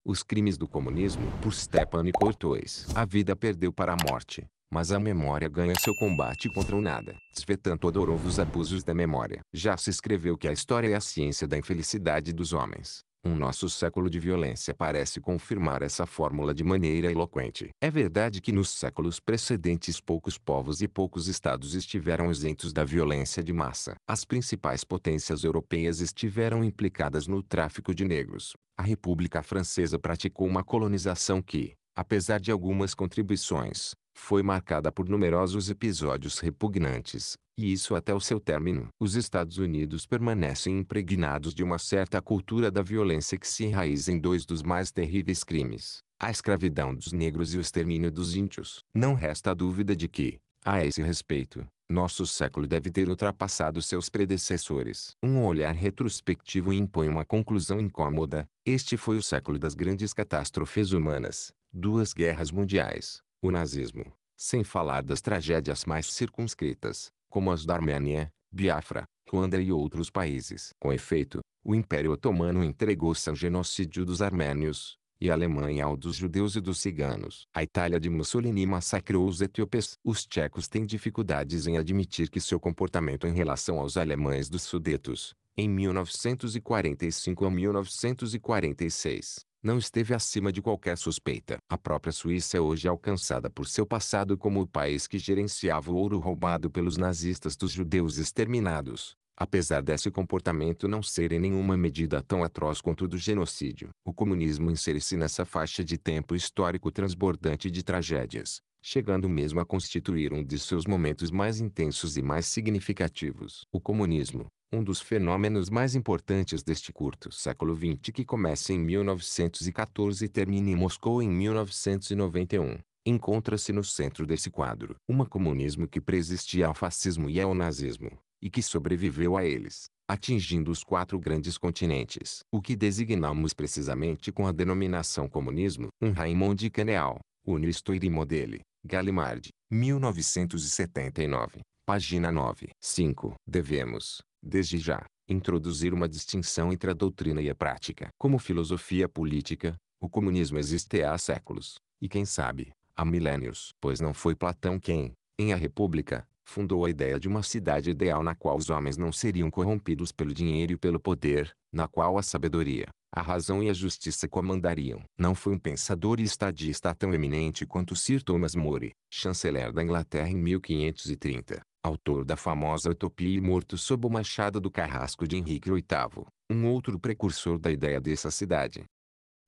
Os crimes do comunismo, por Stepan Courtois. A vida perdeu para a morte, mas a memória ganha seu combate contra o nada. Svetan Todorov, os abusos da memória. Já se escreveu que a história é a ciência da infelicidade dos homens. Nosso século de violência parece confirmar essa fórmula de maneira eloquente. É verdade que nos séculos precedentes poucos povos e poucos estados estiveram isentos da violência de massa. As principais potências europeias estiveram implicadas no tráfico de negros. A República Francesa praticou uma colonização que, apesar de algumas contribuições, foi marcada por numerosos episódios repugnantes, e isso até o seu término. Os Estados Unidos permanecem impregnados de uma certa cultura da violência que se enraiza em dois dos mais terríveis crimes: a escravidão dos negros e o extermínio dos índios. Não resta dúvida de que, a esse respeito, nosso século deve ter ultrapassado seus predecessores. Um olhar retrospectivo impõe uma conclusão incômoda: este foi o século das grandes catástrofes humanas, duas guerras mundiais, o nazismo, sem falar das tragédias mais circunscritas, como as da Armênia, Biafra, Ruanda e outros países. Com efeito, o Império Otomano entregou-se ao genocídio dos armênios, e a Alemanha ao dos judeus e dos ciganos. A Itália de Mussolini massacrou os etíopes. Os tchecos têm dificuldades em admitir que seu comportamento em relação aos alemães dos Sudetos, em 1945 a 1946, não esteve acima de qualquer suspeita. A própria Suíça é hoje alcançada por seu passado como o país que gerenciava o ouro roubado pelos nazistas dos judeus exterminados, apesar desse comportamento não ser em nenhuma medida tão atroz quanto o do genocídio. O comunismo insere-se nessa faixa de tempo histórico transbordante de tragédias, chegando mesmo a constituir um de seus momentos mais intensos e mais significativos. O comunismo, um dos fenômenos mais importantes deste curto século XX que começa em 1914 e termina em Moscou em 1991, encontra-se no centro desse quadro. Um comunismo que preexistia ao fascismo e ao nazismo, e que sobreviveu a eles, atingindo os quatro grandes continentes. O que designamos precisamente com a denominação comunismo? Raymond Queneau, Une Histoire Modèle, Gallimard, 1979, página 9. 5. Devemos, desde já, introduzir uma distinção entre a doutrina e a prática. Como filosofia política, o comunismo existe há séculos, e quem sabe, há milênios. Pois não foi Platão quem, em A República, fundou a ideia de uma cidade ideal na qual os homens não seriam corrompidos pelo dinheiro e pelo poder, na qual a sabedoria, a razão e a justiça comandariam. Não foi um pensador e estadista tão eminente quanto Sir Thomas More, chanceler da Inglaterra em 1530, autor da famosa Utopia e morto sob o machado do carrasco de Henrique VIII, um outro precursor da ideia dessa cidade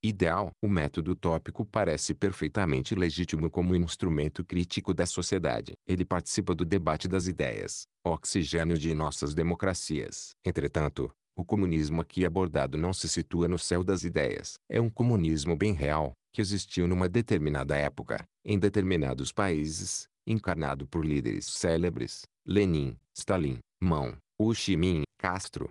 ideal. O método utópico parece perfeitamente legítimo como instrumento crítico da sociedade. Ele participa do debate das ideias, oxigênio de nossas democracias. Entretanto, o comunismo aqui abordado não se situa no céu das ideias. É um comunismo bem real, que existiu numa determinada época, em determinados países, encarnado por líderes célebres: Lenin, Stalin, Mao, Ho Chi Minh, Castro,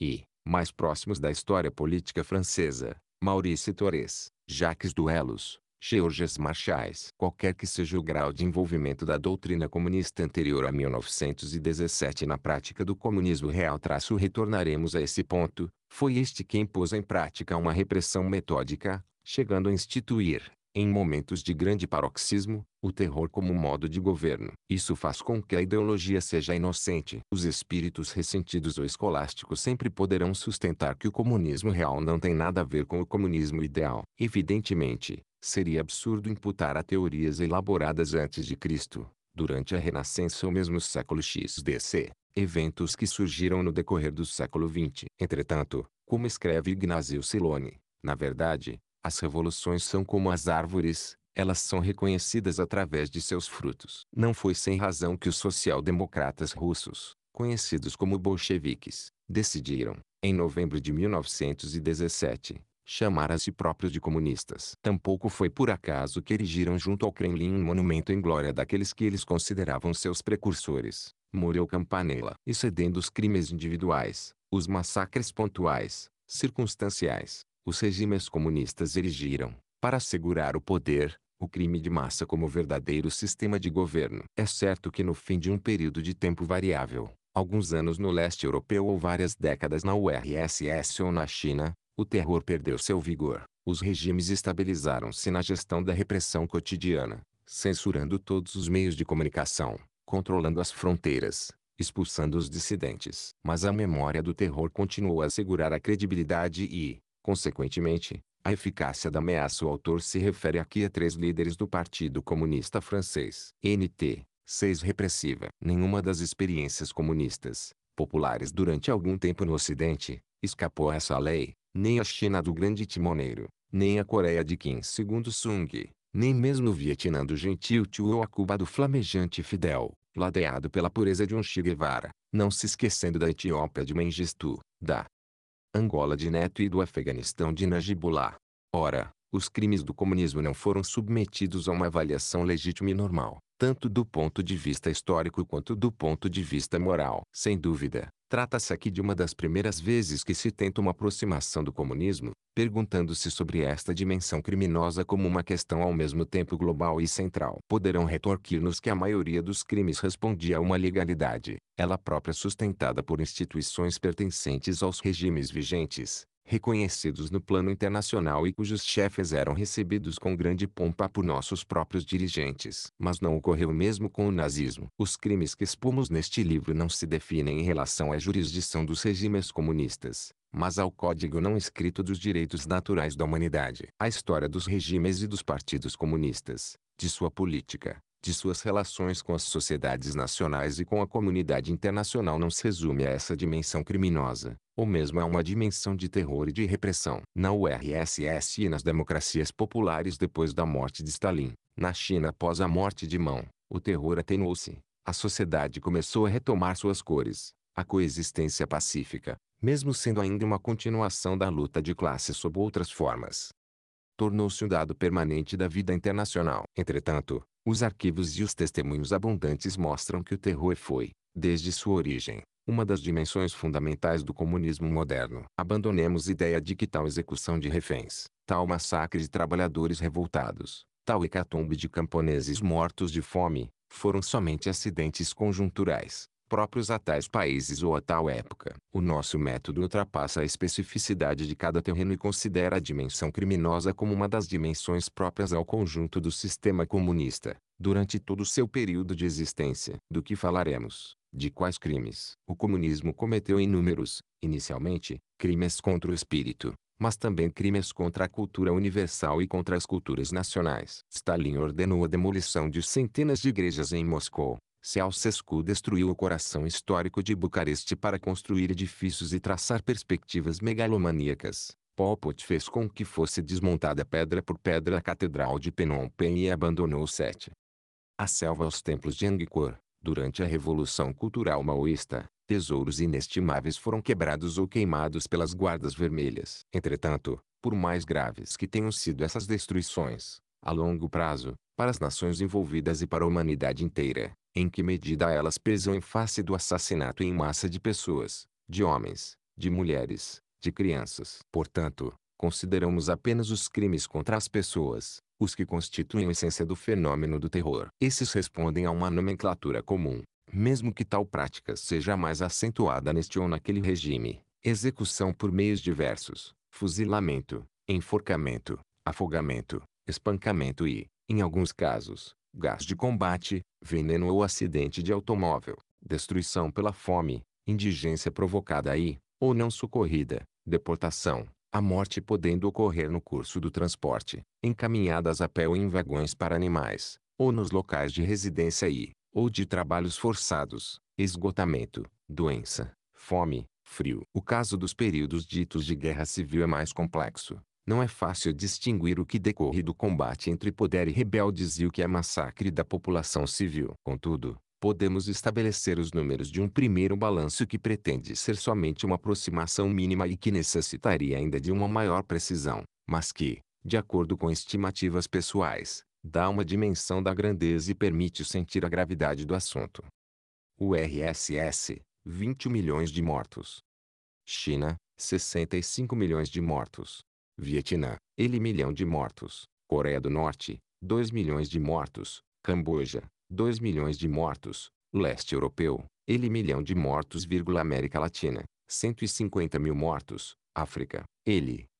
e, mais próximos da história política francesa, Maurice Thorez, Jacques Duelos, Georges Marchais. Qualquer que seja o grau de envolvimento da doutrina comunista anterior a 1917 na prática do comunismo real, retornaremos a esse ponto. Foi este quem pôs em prática uma repressão metódica, chegando a instituir, em momentos de grande paroxismo, o terror como modo de governo. Isso faz com que a ideologia seja inocente. Os espíritos ressentidos ou escolásticos sempre poderão sustentar que o comunismo real não tem nada a ver com o comunismo ideal. Evidentemente, seria absurdo imputar a teorias elaboradas antes de Cristo, durante a Renascença ou mesmo século XDC, eventos que surgiram no decorrer do século XX. Entretanto, como escreve Ignazio Silone, na verdade, as revoluções são como as árvores, elas são reconhecidas através de seus frutos. Não foi sem razão que os social-democratas russos, conhecidos como bolcheviques, decidiram, em novembro de 1917, chamar a si próprios de comunistas. Tampouco foi por acaso que erigiram junto ao Kremlin um monumento em glória daqueles que eles consideravam seus precursores, Muriel Campanella. Excedendo os crimes individuais, os massacres pontuais, circunstanciais, os regimes comunistas erigiram, para assegurar o poder, o crime de massa como verdadeiro sistema de governo. É certo que no fim de um período de tempo variável, alguns anos no leste europeu ou várias décadas na URSS ou na China, o terror perdeu seu vigor. Os regimes estabilizaram-se na gestão da repressão cotidiana, censurando todos os meios de comunicação, controlando as fronteiras, expulsando os dissidentes. Mas a memória do terror continuou a assegurar a credibilidade e, consequentemente, a eficácia da ameaça. O autor se refere aqui a 3 líderes do Partido Comunista Francês. NT 6. Repressiva. Nenhuma das experiências comunistas, populares durante algum tempo no Ocidente, escapou a essa lei, nem a China do grande timoneiro, nem a Coreia de Kim Il-sung, nem mesmo o Vietnã do gentil Thieu ou a Cuba do flamejante Fidel, ladeado pela pureza de um Che Guevara, não se esquecendo da Etiópia de Mengistu, da Angola de Neto e do Afeganistão de Najibullah. Ora, os crimes do comunismo não foram submetidos a uma avaliação legítima e normal, tanto do ponto de vista histórico quanto do ponto de vista moral. Sem dúvida, trata-se aqui de uma das primeiras vezes que se tenta uma aproximação do comunismo, perguntando-se sobre esta dimensão criminosa como uma questão ao mesmo tempo global e central. Poderão retorquir-nos que a maioria dos crimes respondia a uma legalidade, ela própria sustentada por instituições pertencentes aos regimes vigentes, reconhecidos no plano internacional e cujos chefes eram recebidos com grande pompa por nossos próprios dirigentes. Mas não ocorreu o mesmo com o nazismo. Os crimes que expomos neste livro não se definem em relação à jurisdição dos regimes comunistas, mas ao código não escrito dos direitos naturais da humanidade. A história dos regimes e dos partidos comunistas, de sua política, de suas relações com as sociedades nacionais e com a comunidade internacional não se resume a essa dimensão criminosa, ou mesmo a uma dimensão de terror e de repressão. Na URSS e nas democracias populares depois da morte de Stalin, na China após a morte de Mao, o terror atenuou-se, a sociedade começou a retomar suas cores, a coexistência pacífica, mesmo sendo ainda uma continuação da luta de classe sob outras formas, tornou-se um dado permanente da vida internacional. Entretanto, os arquivos e os testemunhos abundantes mostram que o terror foi, desde sua origem, uma das dimensões fundamentais do comunismo moderno. Abandonemos a ideia de que tal execução de reféns, tal massacre de trabalhadores revoltados, tal hecatombe de camponeses mortos de fome, foram somente acidentes conjunturais, próprios a tais países ou a tal época. O nosso método ultrapassa a especificidade de cada terreno e considera a dimensão criminosa como uma das dimensões próprias ao conjunto do sistema comunista, durante todo o seu período de existência. Do que falaremos? De quais crimes? O comunismo cometeu inúmeros, inicialmente, crimes contra o espírito, mas também crimes contra a cultura universal e contra as culturas nacionais. Stalin ordenou a demolição de centenas de igrejas em Moscou. Ceausescu destruiu o coração histórico de Bucareste para construir edifícios e traçar perspectivas megalomaníacas. Pol Pot fez com que fosse desmontada pedra por pedra a Catedral de Phnom Penh e abandonou Sete a selva aos templos de Angkor. Durante a Revolução Cultural Maoísta, tesouros inestimáveis foram quebrados ou queimados pelas guardas vermelhas. Entretanto, por mais graves que tenham sido essas destruições, a longo prazo, para as nações envolvidas e para a humanidade inteira, em que medida elas pesam em face do assassinato em massa de pessoas, de homens, de mulheres, de crianças? Portanto, consideramos apenas os crimes contra as pessoas, os que constituem a essência do fenômeno do terror. Esses respondem a uma nomenclatura comum, mesmo que tal prática seja mais acentuada neste ou naquele regime: execução por meios diversos, fuzilamento, enforcamento, afogamento, espancamento e, em alguns casos, gás de combate, veneno ou acidente de automóvel, destruição pela fome, indigência provocada aí, ou não socorrida, deportação, a morte podendo ocorrer no curso do transporte, encaminhadas a pé ou em vagões para animais, ou nos locais de residência ou de trabalhos forçados, esgotamento, doença, fome, frio. O caso dos períodos ditos de guerra civil é mais complexo. Não é fácil distinguir o que decorre do combate entre poder e rebeldes e o que é massacre da população civil. Contudo, podemos estabelecer os números de um primeiro balanço que pretende ser somente uma aproximação mínima e que necessitaria ainda de uma maior precisão, mas que, de acordo com estimativas pessoais, dá uma dimensão da grandeza e permite sentir a gravidade do assunto. URSS, 20 milhões de mortos. China, 65 milhões de mortos. Vietnã, 1 milhão de mortos. Coreia do Norte, 2 milhões de mortos. Camboja, 2 milhões de mortos. Leste europeu, 1 milhão de mortos. América Latina, 150 mil mortos. África,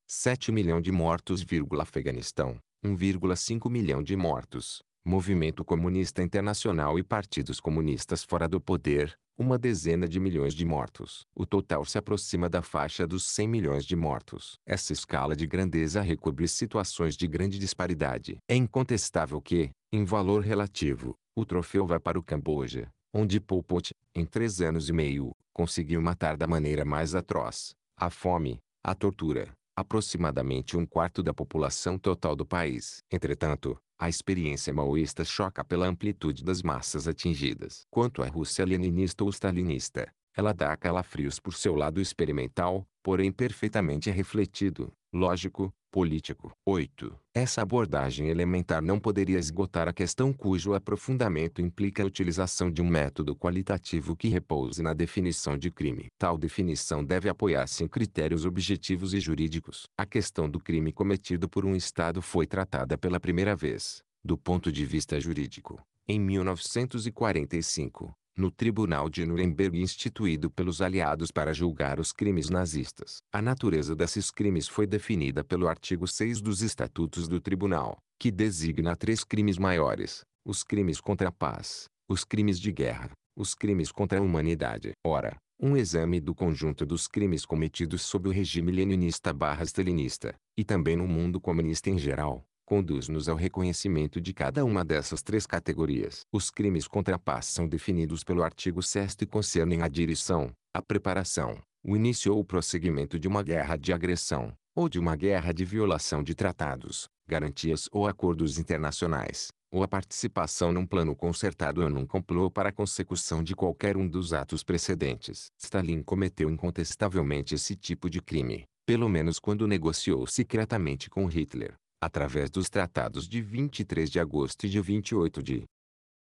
7 milhões de mortos. Afeganistão, 1,5 milhão de mortos. Movimento Comunista Internacional e partidos comunistas fora do poder, uma dezena de milhões de mortos. O total se aproxima da faixa dos 100 milhões de mortos. Essa escala de grandeza recobre situações de grande disparidade. É incontestável que, em valor relativo, o troféu vai para o Camboja, onde Pol Pot, em 3 anos e meio, conseguiu matar da maneira mais atroz a fome, a tortura, aproximadamente um quarto da população total do país. Entretanto, a experiência maoísta choca pela amplitude das massas atingidas. Quanto à Rússia leninista ou stalinista, ela dá calafrios por seu lado experimental, porém perfeitamente refletido, lógico, político. 8. Essa abordagem elementar não poderia esgotar a questão cujo aprofundamento implica a utilização de um método qualitativo que repouse na definição de crime. Tal definição deve apoiar-se em critérios objetivos e jurídicos. A questão do crime cometido por um Estado foi tratada pela primeira vez, do ponto de vista jurídico, em 1945. No Tribunal de Nuremberg instituído pelos aliados para julgar os crimes nazistas. A natureza desses crimes foi definida pelo artigo 6 dos Estatutos do Tribunal, que designa 3 crimes maiores: os crimes contra a paz, os crimes de guerra, os crimes contra a humanidade. Ora, um exame do conjunto dos crimes cometidos sob o regime leninista/stalinista, e também no mundo comunista em geral, conduz-nos ao reconhecimento de cada uma dessas 3 categorias. Os crimes contra a paz são definidos pelo artigo 6º e concernem a direção, a preparação, o início ou o prosseguimento de uma guerra de agressão, ou de uma guerra de violação de tratados, garantias ou acordos internacionais, ou a participação num plano concertado ou num complô para a consecução de qualquer um dos atos precedentes. Stalin cometeu incontestavelmente esse tipo de crime, pelo menos quando negociou secretamente com Hitler, através dos tratados de 23 de agosto e de 28 de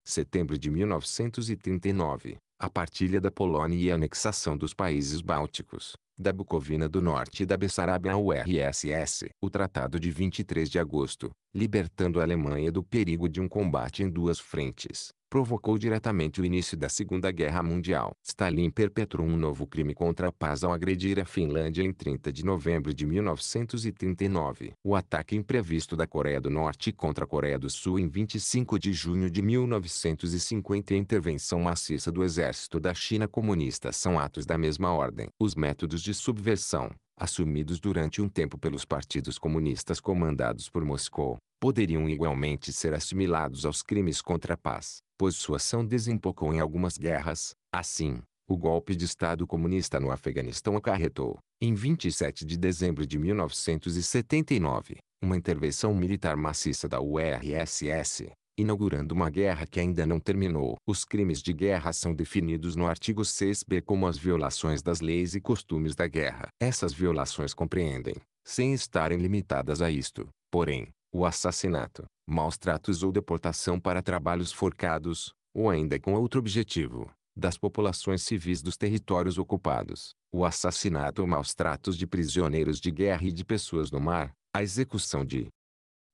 setembro de 1939, a partilha da Polônia e a anexação dos países bálticos, da Bucovina do Norte e da Bessarabia ao URSS. O Tratado de 23 de agosto, libertando a Alemanha do perigo de um combate em 2 frentes, provocou diretamente o início da Segunda Guerra Mundial. Stalin perpetrou um novo crime contra a paz ao agredir a Finlândia em 30 de novembro de 1939. O ataque imprevisto da Coreia do Norte contra a Coreia do Sul em 25 de junho de 1950 e a intervenção maciça do exército da China comunista são atos da mesma ordem. Os métodos de subversão, assumidos durante um tempo pelos partidos comunistas comandados por Moscou, poderiam igualmente ser assimilados aos crimes contra a paz, pois sua ação desembocou em algumas guerras. Assim, o golpe de Estado comunista no Afeganistão acarretou, em 27 de dezembro de 1979, uma intervenção militar maciça da URSS, inaugurando uma guerra que ainda não terminou. Os crimes de guerra são definidos no artigo 6b como as violações das leis e costumes da guerra. Essas violações compreendem, sem estarem limitadas a isto, porém, o assassinato, maus-tratos ou deportação para trabalhos forçados, ou ainda com outro objetivo, das populações civis dos territórios ocupados, o assassinato ou maus-tratos de prisioneiros de guerra e de pessoas no mar, a execução de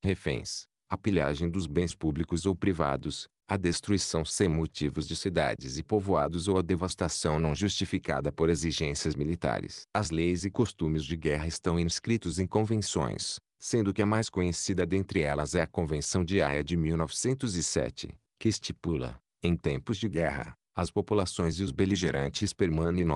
reféns, a pilhagem dos bens públicos ou privados, a destruição sem motivos de cidades e povoados ou a devastação não justificada por exigências militares. As leis e costumes de guerra estão inscritos em convenções, sendo que a mais conhecida dentre elas é a Convenção de Haia de 1907, que estipula, em tempos de guerra, as populações e os beligerantes permanem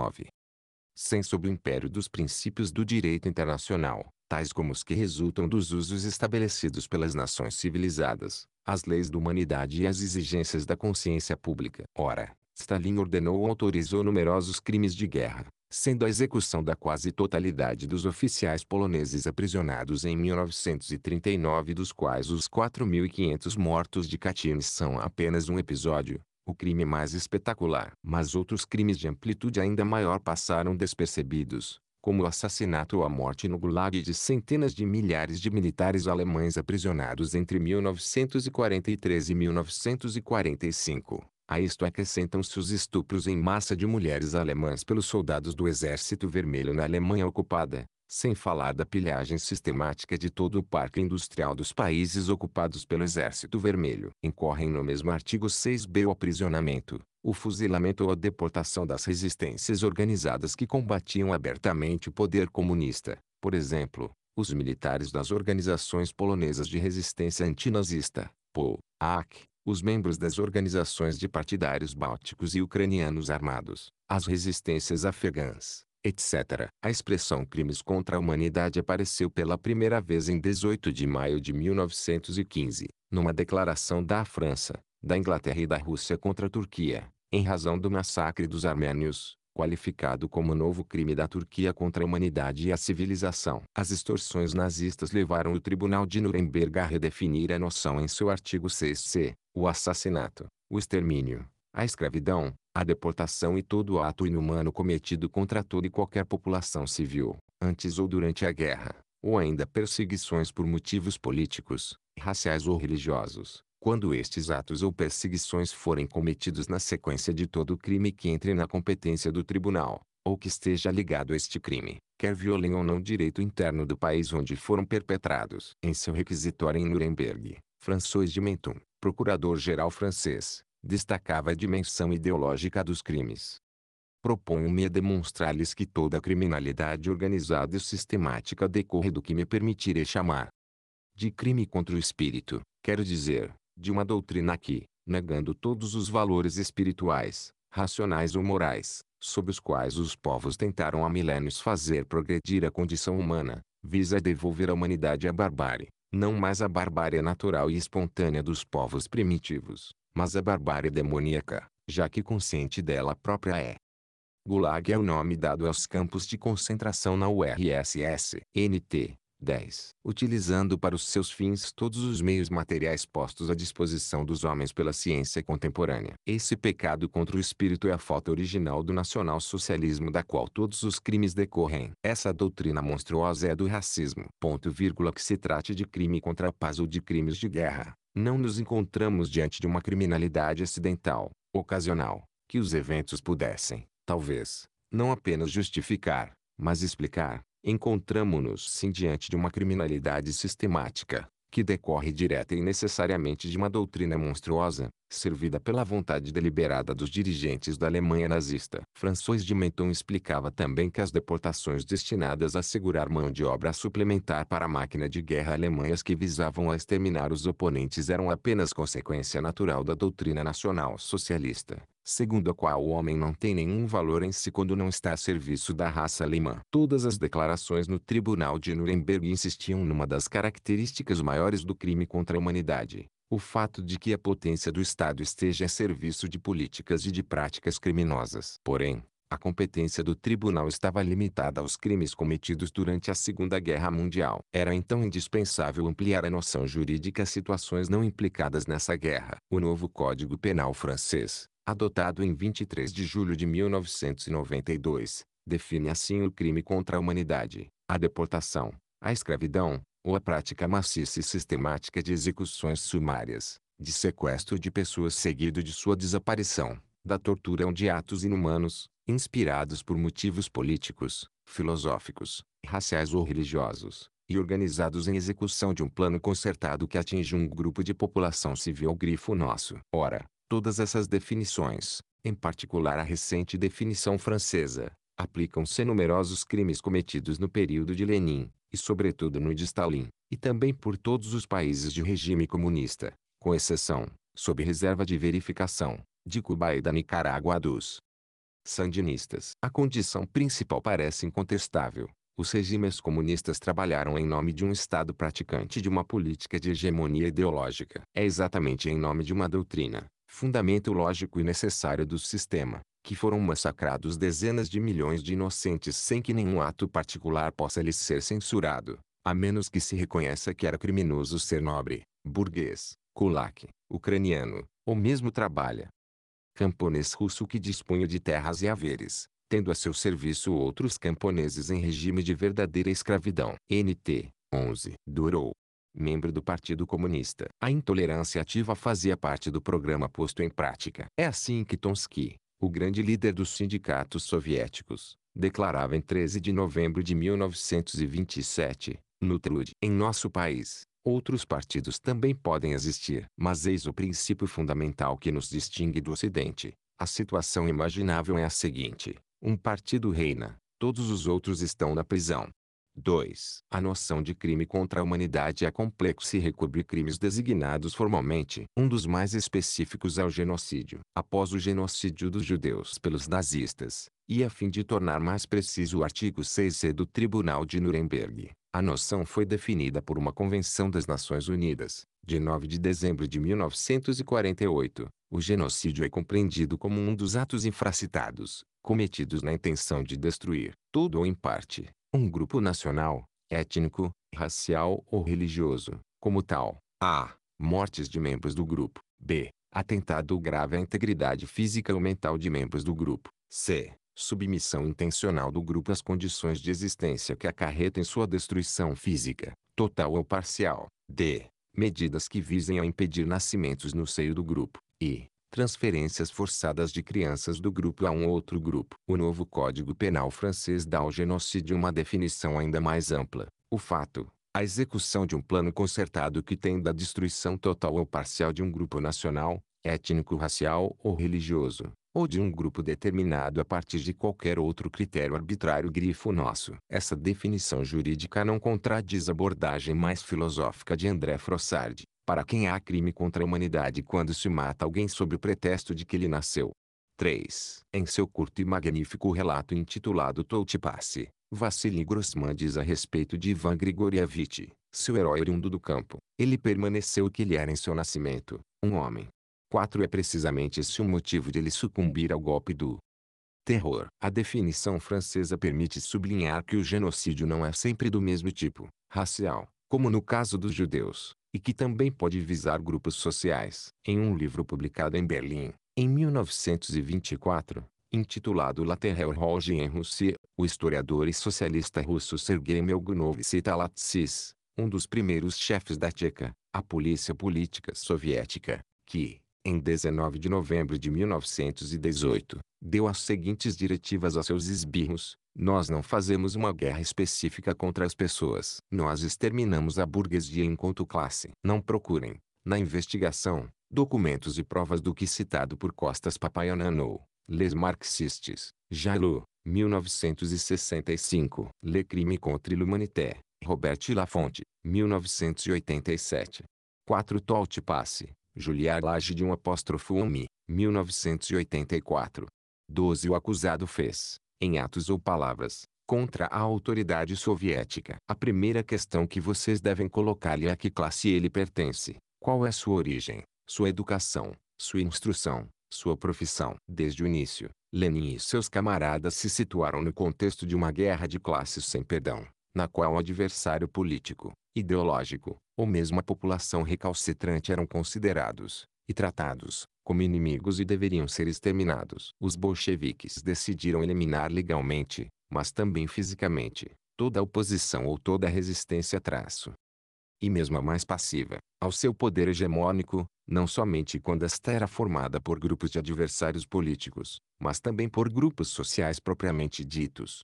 100 sob o império dos princípios do direito internacional, tais como os que resultam dos usos estabelecidos pelas nações civilizadas, as leis da humanidade e as exigências da consciência pública. Ora, Stalin ordenou ou autorizou numerosos crimes de guerra, sendo a execução da quase totalidade dos oficiais poloneses aprisionados em 1939, dos quais os 4.500 mortos de Katyn são apenas um episódio, o crime mais espetacular. Mas outros crimes de amplitude ainda maior passaram despercebidos, como o assassinato ou a morte no Gulag de centenas de milhares de militares alemães aprisionados entre 1943 e 1945. A isto acrescentam-se os estupros em massa de mulheres alemãs pelos soldados do Exército Vermelho na Alemanha ocupada, sem falar da pilhagem sistemática de todo o parque industrial dos países ocupados pelo Exército Vermelho. Incorrem no mesmo artigo 6b o aprisionamento, o fuzilamento ou a deportação das resistências organizadas que combatiam abertamente o poder comunista, por exemplo, Os militares das organizações polonesas de resistência antinazista, POL, AK, os membros das organizações de partidários bálticos e ucranianos armados, as resistências afegãs, etc. A expressão crimes contra a humanidade apareceu pela primeira vez em 18 de maio de 1915, numa declaração da França, da Inglaterra e da Rússia contra a Turquia, em razão do massacre dos armênios, qualificado como novo crime da Turquia contra a humanidade e a civilização. As extorsões nazistas levaram o Tribunal de Nuremberg a redefinir a noção em seu artigo 6c, o assassinato, o extermínio, a escravidão, a deportação e todo ato inumano cometido contra toda e qualquer população civil, antes ou durante a guerra, ou ainda perseguições por motivos políticos, raciais ou religiosos, quando estes atos ou perseguições forem cometidos na sequência de todo crime que entre na competência do tribunal, ou que esteja ligado a este crime, quer violem ou não o direito interno do país onde foram perpetrados. Em seu requisitório em Nuremberg, François de Menthon, procurador-geral francês, destacava a dimensão ideológica dos crimes. Proponho-me a demonstrar-lhes que toda a criminalidade organizada e sistemática decorre do que me permitirei chamar de crime contra o espírito, quero dizer, de uma doutrina que, negando todos os valores espirituais, racionais ou morais, sob os quais os povos tentaram há milênios fazer progredir a condição humana, visa devolver a humanidade à barbárie, não mais a barbárie natural e espontânea dos povos primitivos, mas a barbárie demoníaca, já que consciente dela própria é. Gulag é o nome dado aos campos de concentração na URSS, NT. 10. Utilizando para os seus fins todos os meios materiais postos à disposição dos homens pela ciência contemporânea. Esse pecado contra o espírito é a falta original do nacional-socialismo da qual todos os crimes decorrem. Essa doutrina monstruosa é do racismo. Ponto, vírgula, que se trate de crime contra a paz ou de crimes de guerra, não nos encontramos diante de uma criminalidade acidental, ocasional, que os eventos pudessem, talvez, não apenas justificar, mas explicar. Encontramo-nos sim diante de uma criminalidade sistemática, que decorre direta e necessariamente de uma doutrina monstruosa, servida pela vontade deliberada dos dirigentes da Alemanha nazista. François de Menthon explicava também que as deportações destinadas a assegurar mão de obra suplementar para a máquina de guerra alemãs que visavam a exterminar os oponentes eram apenas consequência natural da doutrina nacional socialista, segundo a qual o homem não tem nenhum valor em si quando não está a serviço da raça alemã. Todas as declarações no Tribunal de Nuremberg insistiam numa das características maiores do crime contra a humanidade, o fato de que a potência do Estado esteja a serviço de políticas e de práticas criminosas. Porém, a competência do tribunal estava limitada aos crimes cometidos durante a Segunda Guerra Mundial. Era então indispensável ampliar a noção jurídica a situações não implicadas nessa guerra. O novo Código Penal francês, adotado em 23 de julho de 1992, define assim o crime contra a humanidade, a deportação, a escravidão, ou a prática maciça e sistemática de execuções sumárias, de sequestro de pessoas seguido de sua desaparição, da tortura ou de atos inumanos, inspirados por motivos políticos, filosóficos, raciais ou religiosos, e organizados em execução de um plano concertado que atinge um grupo de população civil. Grifo nosso. Ora, todas essas definições, em particular a recente definição francesa, aplicam-se a numerosos crimes cometidos no período de Lenin, e sobretudo no de Stalin, e também por todos os países de regime comunista, com exceção, sob reserva de verificação, de Cuba e da Nicarágua dos sandinistas. A condição principal parece incontestável. Os regimes comunistas trabalharam em nome de um Estado praticante de uma política de hegemonia ideológica. É exatamente em nome de uma doutrina, fundamento lógico e necessário do sistema, que foram massacrados dezenas de milhões de inocentes sem que nenhum ato particular possa lhes ser censurado, a menos que se reconheça que era criminoso ser nobre, burguês, kulak, ucraniano, ou mesmo trabalha camponês russo que dispunha de terras e haveres, tendo a seu serviço outros camponeses em regime de verdadeira escravidão. NT 11. Durou. Membro do Partido Comunista. A intolerância ativa fazia parte do programa posto em prática. É assim que Trotsky, o grande líder dos sindicatos soviéticos, declarava em 13 de novembro de 1927, no TRUD: em nosso país, outros partidos também podem existir. Mas eis o princípio fundamental que nos distingue do Ocidente. A situação imaginável é a seguinte: um partido reina, todos os outros estão na prisão. 2. A noção de crime contra a humanidade é complexa e recobre crimes designados formalmente. Um dos mais específicos é o genocídio. Após o genocídio dos judeus pelos nazistas, e a fim de tornar mais preciso o artigo 6c do Tribunal de Nuremberg, a noção foi definida por uma Convenção das Nações Unidas, de 9 de dezembro de 1948. O genocídio é compreendido como um dos atos infracitados, cometidos na intenção de destruir, tudo ou em parte, um grupo nacional, étnico, racial ou religioso. Como tal, a. Mortes de membros do grupo. B. Atentado grave à integridade física ou mental de membros do grupo. C. Submissão intencional do grupo às condições de existência que acarretem sua destruição física, total ou parcial. D. Medidas que visem a impedir nascimentos no seio do grupo. E. Transferências forçadas de crianças do grupo a um outro grupo. O novo Código Penal francês dá ao genocídio uma definição ainda mais ampla. O fato, a execução de um plano concertado que tenda à destruição total ou parcial de um grupo nacional, étnico, racial ou religioso, ou de um grupo determinado a partir de qualquer outro critério arbitrário. Grifo nosso. Essa definição jurídica não contradiz a abordagem mais filosófica de André Frossard, para quem há crime contra a humanidade quando se mata alguém sob o pretexto de que ele nasceu. 3. Em seu curto e magnífico relato intitulado Touchpasse, Vassili Grossman diz a respeito de Ivan Grigorievich, seu herói oriundo do campo: ele permaneceu o que ele era em seu nascimento, um homem. 4. É precisamente esse o motivo de ele sucumbir ao golpe do terror. A definição francesa permite sublinhar que o genocídio não é sempre do mesmo tipo, racial, como no caso dos judeus, e que também pode visar grupos sociais. Em um livro publicado em Berlim, em 1924, intitulado La Terreur rouge en Russie, o historiador e socialista russo Sergei Melgunov cita Latsis, um dos primeiros chefes da Tcheca, a polícia política soviética, que, em 19 de novembro de 1918, deu as seguintes diretivas a seus esbirros: nós não fazemos uma guerra específica contra as pessoas. Nós exterminamos a burguesia enquanto classe. Não procurem, na investigação, documentos e provas do que citado por Costas Papaioannou, Les Marxistes, Jalot, 1965. Le Crime contre l'Humanité, Robert Lafonte, 1987. 4. Touchpasse, Juliar Lage de 1984. 12. O acusado fez, em atos ou palavras, contra a autoridade soviética. A primeira questão que vocês devem colocar-lhe é a que classe ele pertence, qual é sua origem, sua educação, sua instrução, sua profissão. Desde o início, Lenin e seus camaradas se situaram no contexto de uma guerra de classes sem perdão, na qual o adversário político, ideológico, ou mesmo a população recalcitrante eram considerados, e tratados, como inimigos e deveriam ser exterminados. Os bolcheviques decidiram eliminar legalmente, mas também fisicamente, toda a oposição ou toda a resistência e mesmo a mais passiva, ao seu poder hegemônico, não somente quando esta era formada por grupos de adversários políticos, mas também por grupos sociais propriamente ditos,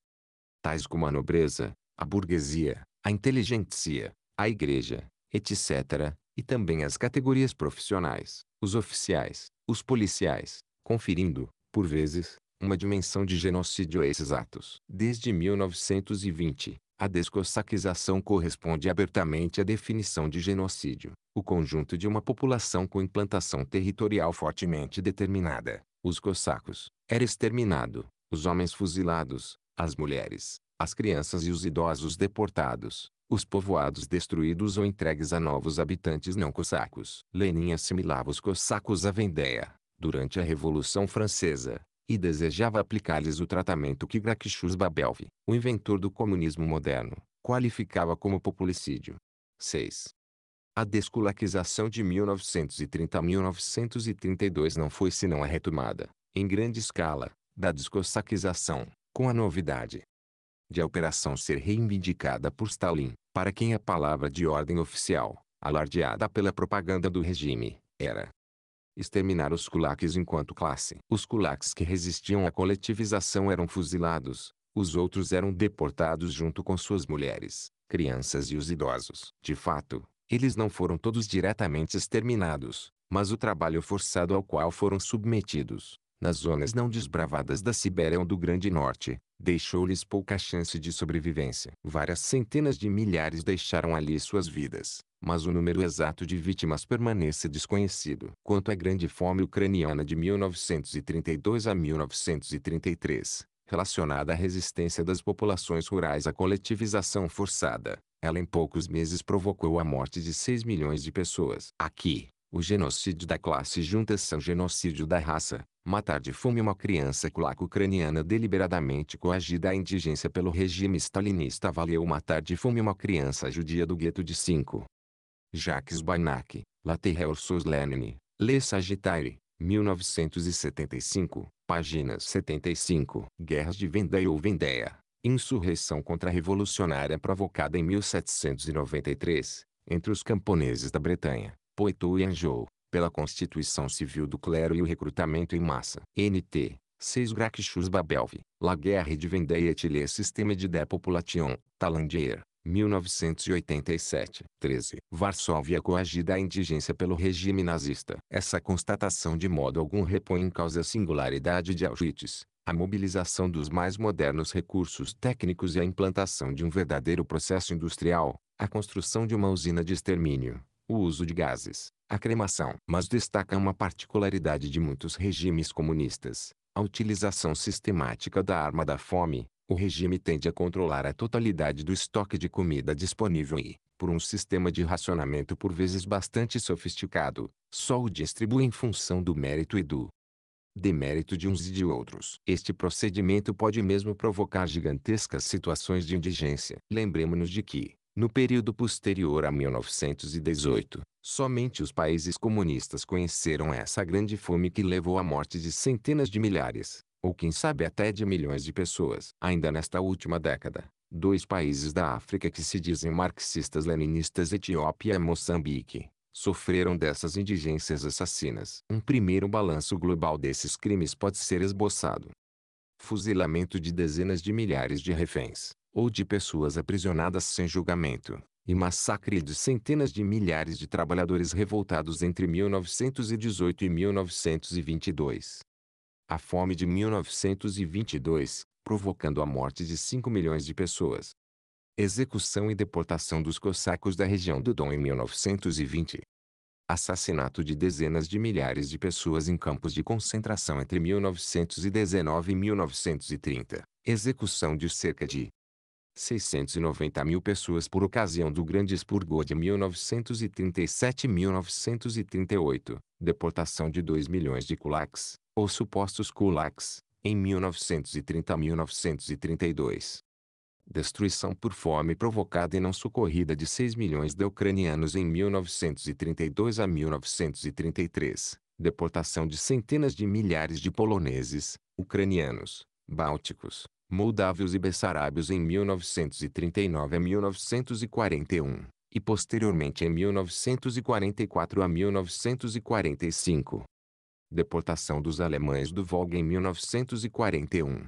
tais como a nobreza, a burguesia, a inteligentsia, a igreja, etc., e também as categorias profissionais, os oficiais, os policiais, conferindo, por vezes, uma dimensão de genocídio a esses atos. Desde 1920, a descossaquização corresponde abertamente à definição de genocídio, o conjunto de uma população com implantação territorial fortemente determinada, os cossacos, era exterminado, os homens fuzilados, as mulheres, as crianças e os idosos deportados, os povoados destruídos ou entregues a novos habitantes não cossacos. Lenin assimilava os cossacos à Vendéia, durante a Revolução Francesa, e desejava aplicar-lhes o tratamento que Gracchus-Babelv, o inventor do comunismo moderno, qualificava como populicídio. 6. A desculaquização de 1930 a 1932 não foi senão a retomada, em grande escala, da descossaquização, com a novidade de a operação ser reivindicada por Stalin, para quem a palavra de ordem oficial, alardeada pela propaganda do regime, era exterminar os kulaks enquanto classe. Os kulaks que resistiam à coletivização eram fuzilados, os outros eram deportados junto com suas mulheres, crianças e os idosos. De fato, eles não foram todos diretamente exterminados, mas o trabalho forçado ao qual foram submetidos, nas zonas não desbravadas da Sibéria ou do Grande Norte, deixou-lhes pouca chance de sobrevivência. Várias centenas de milhares deixaram ali suas vidas, mas o número exato de vítimas permanece desconhecido. Quanto à Grande Fome Ucraniana de 1932 a 1933, relacionada à resistência das populações rurais à coletivização forçada, ela em poucos meses provocou a morte de 6 milhões de pessoas. Aqui, o genocídio da classe junta-se ao genocídio da raça. Matar de fome uma criança ucraniana deliberadamente coagida à indigência pelo regime stalinista valeu matar de fome uma criança judia do gueto de 5. Jacques Banach, La Terreur sous Lénine, Le Sagittaire, 1975, páginas 75. Guerras de Vendée ou Vendéa, insurreição contra-revolucionária provocada em 1793, entre os camponeses da Bretanha, Poitou e Anjou, pela constituição civil do clero e o recrutamento em massa. NT 6 Gracchus Babelve, La Guerre de Vendée et le Système de Dépopulation, Talandier, 1987. 13. Varsóvia coagida à indigência pelo regime nazista. Essa constatação de modo algum repõe em causa a singularidade de Auschwitz, a mobilização dos mais modernos recursos técnicos e a implantação de um verdadeiro processo industrial, a construção de uma usina de extermínio, o uso de gases, a cremação. Mas destaca uma particularidade de muitos regimes comunistas: a utilização sistemática da arma da fome. O regime tende a controlar a totalidade do estoque de comida disponível e, por um sistema de racionamento por vezes bastante sofisticado, só o distribui em função do mérito e do demérito de uns e de outros. Este procedimento pode mesmo provocar gigantescas situações de indigência. Lembremos-nos de que, no período posterior a 1918, somente os países comunistas conheceram essa grande fome que levou à morte de centenas de milhares, ou quem sabe até de milhões de pessoas. Ainda nesta última década, dois países da África que se dizem marxistas-leninistas, Etiópia e Moçambique, sofreram dessas indigências assassinas. Um primeiro balanço global desses crimes pode ser esboçado. Fuzilamento de dezenas de milhares de reféns, ou de pessoas aprisionadas sem julgamento, e massacre de centenas de milhares de trabalhadores revoltados entre 1918 e 1922. A fome de 1922, provocando a morte de 5 milhões de pessoas. Execução e deportação dos cossacos da região do Don em 1920. Assassinato de dezenas de milhares de pessoas em campos de concentração entre 1919 e 1930. Execução de cerca de 690 mil pessoas por ocasião do Grande Expurgo de 1937 e 1938. Deportação de 2 milhões de kulaks, ou supostos kulaks, em 1930 a 1932. Destruição por fome provocada e não socorrida de 6 milhões de ucranianos em 1932 a 1933. Deportação de centenas de milhares de poloneses, ucranianos, bálticos, moldávos e bessarábios em 1939 a 1941, e posteriormente em 1944 a 1945. Deportação dos alemães do Volga em 1941.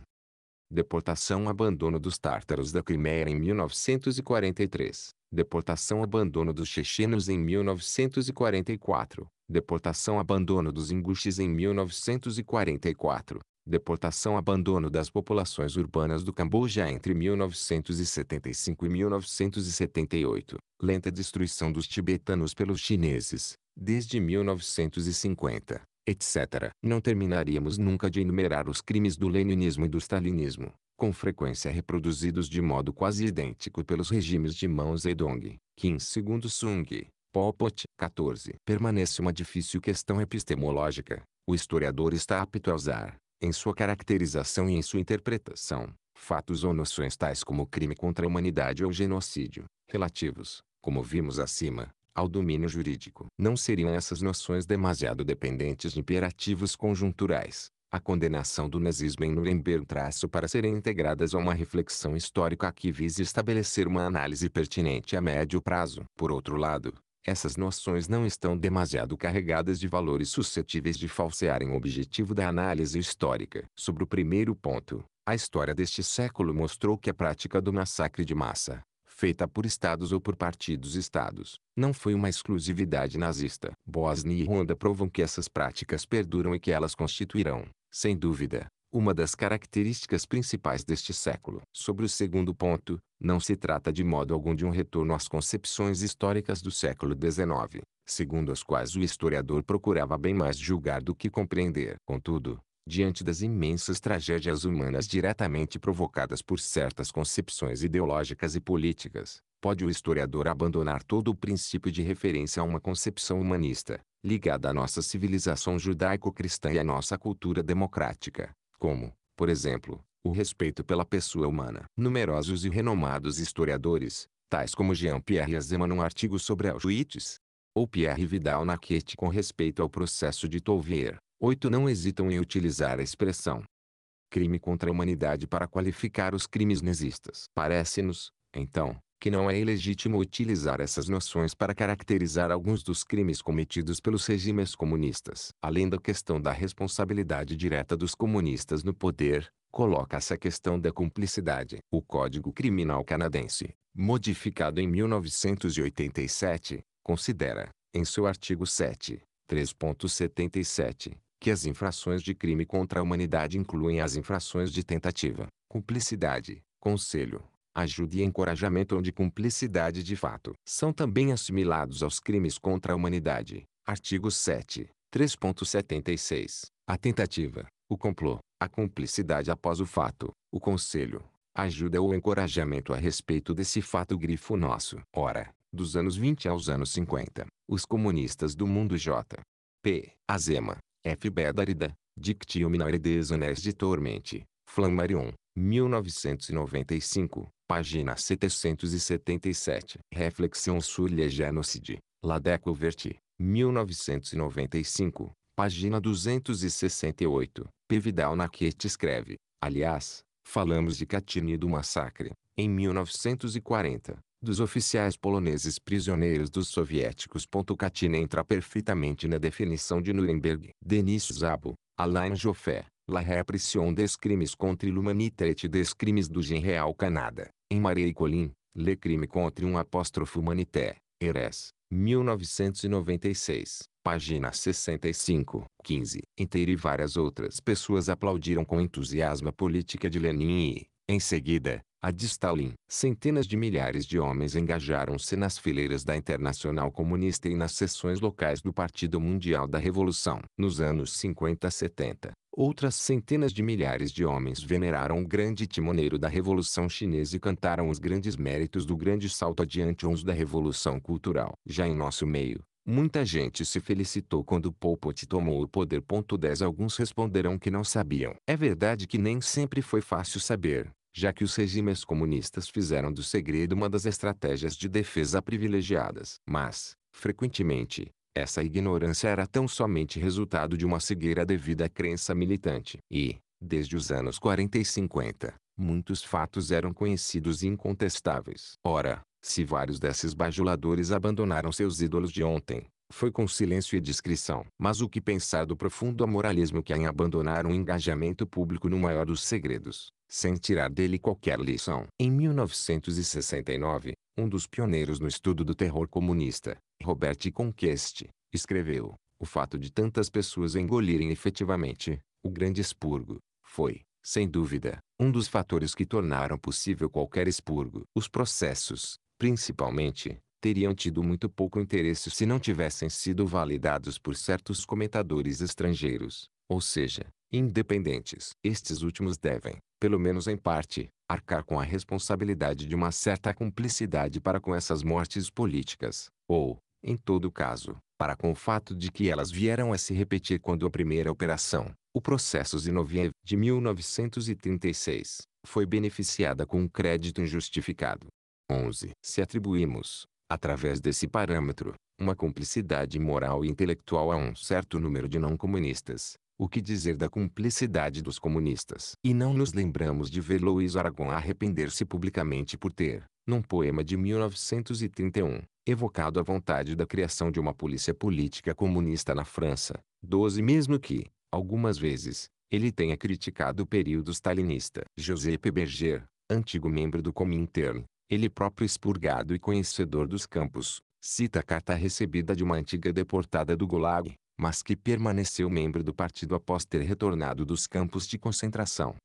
Deportação abandono dos tártaros da Crimeia em 1943. Deportação abandono dos chechenos em 1944. Deportação abandono dos inguxes em 1944. Deportação abandono das populações urbanas do Camboja entre 1975 e 1978. Lenta destruição dos tibetanos pelos chineses, desde 1950. Etc. Não terminaríamos nunca de enumerar os crimes do leninismo e do stalinismo, com frequência reproduzidos de modo quase idêntico pelos regimes de Mao Zedong, Kim segundo Sung, Pol Pot. 14. Permanece uma difícil questão epistemológica. O historiador está apto a usar, em sua caracterização e em sua interpretação, fatos ou noções tais como crime contra a humanidade ou genocídio, relativos, como vimos acima, ao domínio jurídico. Não seriam essas noções demasiado dependentes de imperativos conjunturais? A condenação do nazismo em Nuremberg traço para serem integradas a uma reflexão histórica que vise estabelecer uma análise pertinente a médio prazo. Por outro lado, essas noções não estão demasiado carregadas de valores suscetíveis de falsearem o objetivo da análise histórica. Sobre o primeiro ponto, a história deste século mostrou que a prática do massacre de massa, feita por estados ou por partidos-estados, não foi uma exclusividade nazista. Bósnia e Ruanda provam que essas práticas perduram e que elas constituirão, sem dúvida, uma das características principais deste século. Sobre o segundo ponto, não se trata de modo algum de um retorno às concepções históricas do século XIX, segundo as quais o historiador procurava bem mais julgar do que compreender. Contudo, diante das imensas tragédias humanas diretamente provocadas por certas concepções ideológicas e políticas, pode o historiador abandonar todo o princípio de referência a uma concepção humanista, ligada à nossa civilização judaico-cristã e à nossa cultura democrática, como, por exemplo, o respeito pela pessoa humana. Numerosos e renomados historiadores, tais como Jean-Pierre Azema num artigo sobre Auschwitz, ou Pierre Vidal-Naquet com respeito ao processo de Tolvier, 8 não hesitam em utilizar a expressão crime contra a humanidade para qualificar os crimes nazistas. Parece-nos, então, que não é ilegítimo utilizar essas noções para caracterizar alguns dos crimes cometidos pelos regimes comunistas. Além da questão da responsabilidade direta dos comunistas no poder, coloca-se a questão da cumplicidade. O Código Criminal canadense, modificado em 1987, considera, em seu artigo 7, 3.77, que as infrações de crime contra a humanidade incluem as infrações de tentativa, cumplicidade, conselho, ajuda e encorajamento onde cumplicidade de fato são também assimilados aos crimes contra a humanidade. Artigo 7, 3.76. A tentativa, o complô, a cumplicidade após o fato, o conselho, ajuda ou encorajamento a respeito desse fato grifo nosso. Ora, dos anos 20 aos anos 50, os comunistas do mundo J. P. Azema, F. B. Derrida, Dictio Minore des Honneurs de Tormente, Flammarion, 1995, página 777. Réflexion sur le génocide, La Découverte, 1995, página 268. P. Vidal-Naquet escreve, aliás, falamos de Katyn e do massacre, em 1940, dos oficiais poloneses prisioneiros dos soviéticos. Katyn entra perfeitamente na definição de Nuremberg. Denis Szabo, Alain Joffé, La répression des crimes contre l'humanité et des crimes du genre au Canada, em Marie Colin, Le crime contre un apóstrofo humanité, Heres, 1996, página 65, 15. Inteiro e várias outras pessoas aplaudiram com entusiasmo a política de Lenin e, em seguida, a de Stalin. Centenas de milhares de homens engajaram-se nas fileiras da Internacional Comunista e nas seções locais do Partido Mundial da Revolução. Nos anos 50 a 70, outras centenas de milhares de homens veneraram o grande timoneiro da Revolução Chinesa e cantaram os grandes méritos do grande salto adiante da Revolução Cultural. Já em nosso meio, muita gente se felicitou quando Pol Pot tomou o poder. 10 Alguns responderão que não sabiam. É verdade que nem sempre foi fácil saber, já que os regimes comunistas fizeram do segredo uma das estratégias de defesa privilegiadas. Mas, frequentemente, essa ignorância era tão somente resultado de uma cegueira devido à crença militante. E, desde os anos 40 e 50, muitos fatos eram conhecidos e incontestáveis. Ora, se vários desses bajuladores abandonaram seus ídolos de ontem, foi com silêncio e discrição. Mas o que pensar do profundo amoralismo que há em abandonar um engajamento público no maior dos segredos, sem tirar dele qualquer lição? Em 1969, um dos pioneiros no estudo do terror comunista, Robert Conquest, escreveu: o fato de tantas pessoas engolirem efetivamente o grande expurgo foi, sem dúvida, um dos fatores que tornaram possível qualquer expurgo. Os processos, principalmente, teriam tido muito pouco interesse se não tivessem sido validados por certos comentadores estrangeiros, ou seja, independentes. Estes últimos devem, pelo menos em parte, arcar com a responsabilidade de uma certa cumplicidade para com essas mortes políticas, ou, em todo caso, para com o fato de que elas vieram a se repetir quando a primeira operação, o processo Zinoviev de 1936, foi beneficiada com um crédito injustificado. 11. Se atribuímos, através desse parâmetro, uma cumplicidade moral e intelectual a um certo número de não-comunistas, o que dizer da cumplicidade dos comunistas? E não nos lembramos de ver Louis Aragon arrepender-se publicamente por ter, num poema de 1931, evocado a vontade da criação de uma polícia política comunista na França. 12. Mesmo que, algumas vezes, ele tenha criticado o período stalinista. José P. Berger, antigo membro do Comintern, ele próprio expurgado e conhecedor dos campos, cita a carta recebida de uma antiga deportada do Gulag, mas que permaneceu membro do partido após ter retornado dos campos de concentração.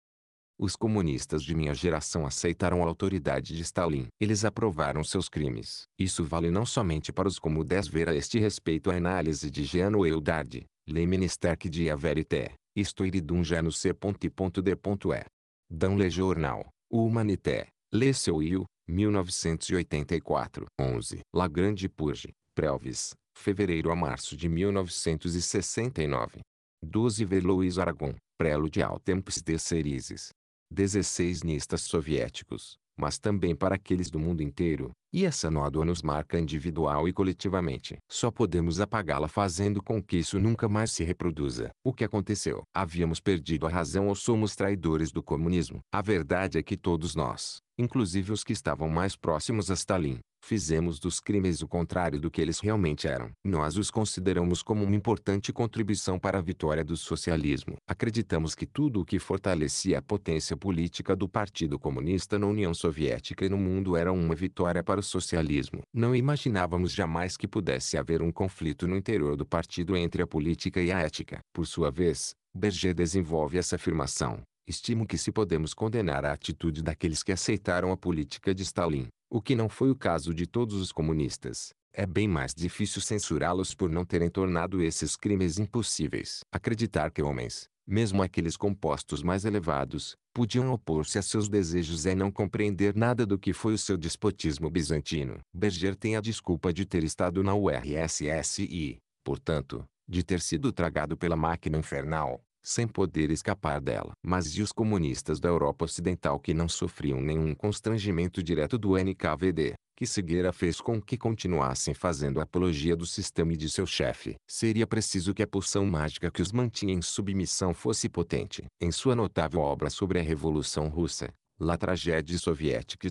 Os comunistas de minha geração aceitaram a autoridade de Stalin. Eles aprovaram seus crimes. Isso vale não somente para os comuns. Ver a este respeito a análise de Jean Eldard, Le Ministère de la Vérité, Histoire d'un génocide C.D.E. Dans le journal, Humanité, Le Seuil, 1984. 11. La Grande Purge, Prelvis, fevereiro a março de 1969. 12. Ver Louis Aragon, Prélude ao Temps des Cerises. 16 nistas soviéticos, mas também para aqueles do mundo inteiro, e essa nódoa nos marca individual e coletivamente. Só podemos apagá-la fazendo com que isso nunca mais se reproduza. O que aconteceu? Havíamos perdido a razão ou somos traidores do comunismo? A verdade é que todos nós, inclusive os que estavam mais próximos a Stalin, fizemos dos crimes o contrário do que eles realmente eram. Nós os consideramos como uma importante contribuição para a vitória do socialismo. Acreditamos que tudo o que fortalecia a potência política do Partido Comunista na União Soviética e no mundo era uma vitória para o socialismo. Não imaginávamos jamais que pudesse haver um conflito no interior do partido entre a política e a ética. Por sua vez, Berger desenvolve essa afirmação. Estimo que se podemos condenar a atitude daqueles que aceitaram a política de Stalin, o que não foi o caso de todos os comunistas, é bem mais difícil censurá-los por não terem tornado esses crimes impossíveis. Acreditar que homens, mesmo aqueles com postos mais elevados, podiam opor-se a seus desejos é não compreender nada do que foi o seu despotismo bizantino. Berger tem a desculpa de ter estado na URSS e, portanto, de ter sido tragado pela máquina infernal, sem poder escapar dela. Mas e os comunistas da Europa Ocidental que não sofriam nenhum constrangimento direto do NKVD, que cegueira fez com que continuassem fazendo apologia do sistema e de seu chefe? Seria preciso que a poção mágica que os mantinha em submissão fosse potente. Em sua notável obra sobre a Revolução Russa, La Tragédie Soviétique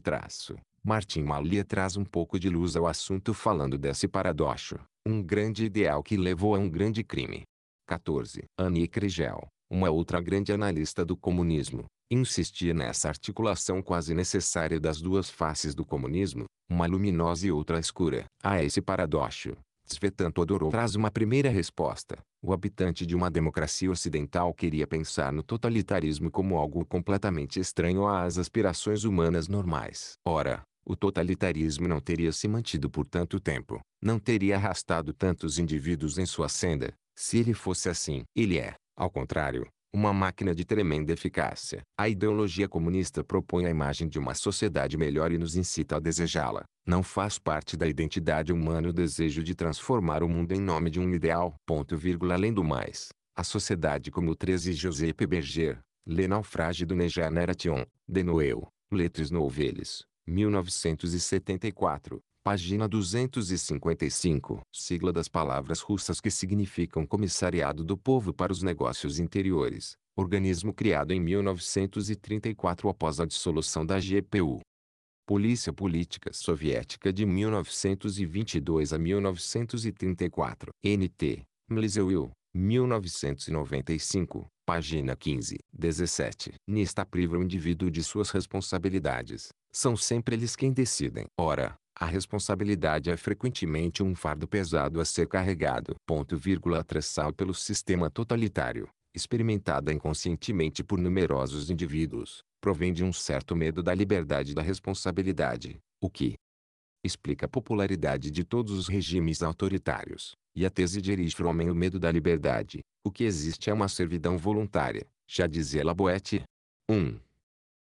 Martin Malia traz um pouco de luz ao assunto falando desse paradoxo, um grande ideal que levou a um grande crime. 14. Annie Kriegel, uma outra grande analista do comunismo, insistia nessa articulação quase necessária das duas faces do comunismo, uma luminosa e outra escura. A esse paradoxo, Tsvetan Todorov traz uma primeira resposta. O habitante de uma democracia ocidental queria pensar no totalitarismo como algo completamente estranho às aspirações humanas normais. Ora, o totalitarismo não teria se mantido por tanto tempo, não teria arrastado tantos indivíduos em sua senda, se ele fosse assim. Ele é, ao contrário, uma máquina de tremenda eficácia. A ideologia comunista propõe a imagem de uma sociedade melhor e nos incita a desejá-la. Não faz parte da identidade humana o desejo de transformar o mundo em nome de um ideal. Além do mais, a sociedade como 13 Joseph Berger, Le Naufrage du Génération, de Noël, Lettres Nouvelles, 1974. Página 255. Sigla das palavras russas que significam Comissariado do Povo para os Negócios Interiores, organismo criado em 1934 após a dissolução da GPU. Polícia Política Soviética de 1922 a 1934. NT, Mlezewil, 1995, página 15. 17. Nista priva o indivíduo de suas responsabilidades. São sempre eles quem decidem. Ora, a responsabilidade é frequentemente um fardo pesado a ser carregado. Atravessado pelo sistema totalitário, experimentada inconscientemente por numerosos indivíduos, provém de um certo medo da liberdade e da responsabilidade, o que explica a popularidade de todos os regimes autoritários. E a tese de Erich Fromm, o medo da liberdade, o que existe é uma servidão voluntária, já dizia Laboet. 1.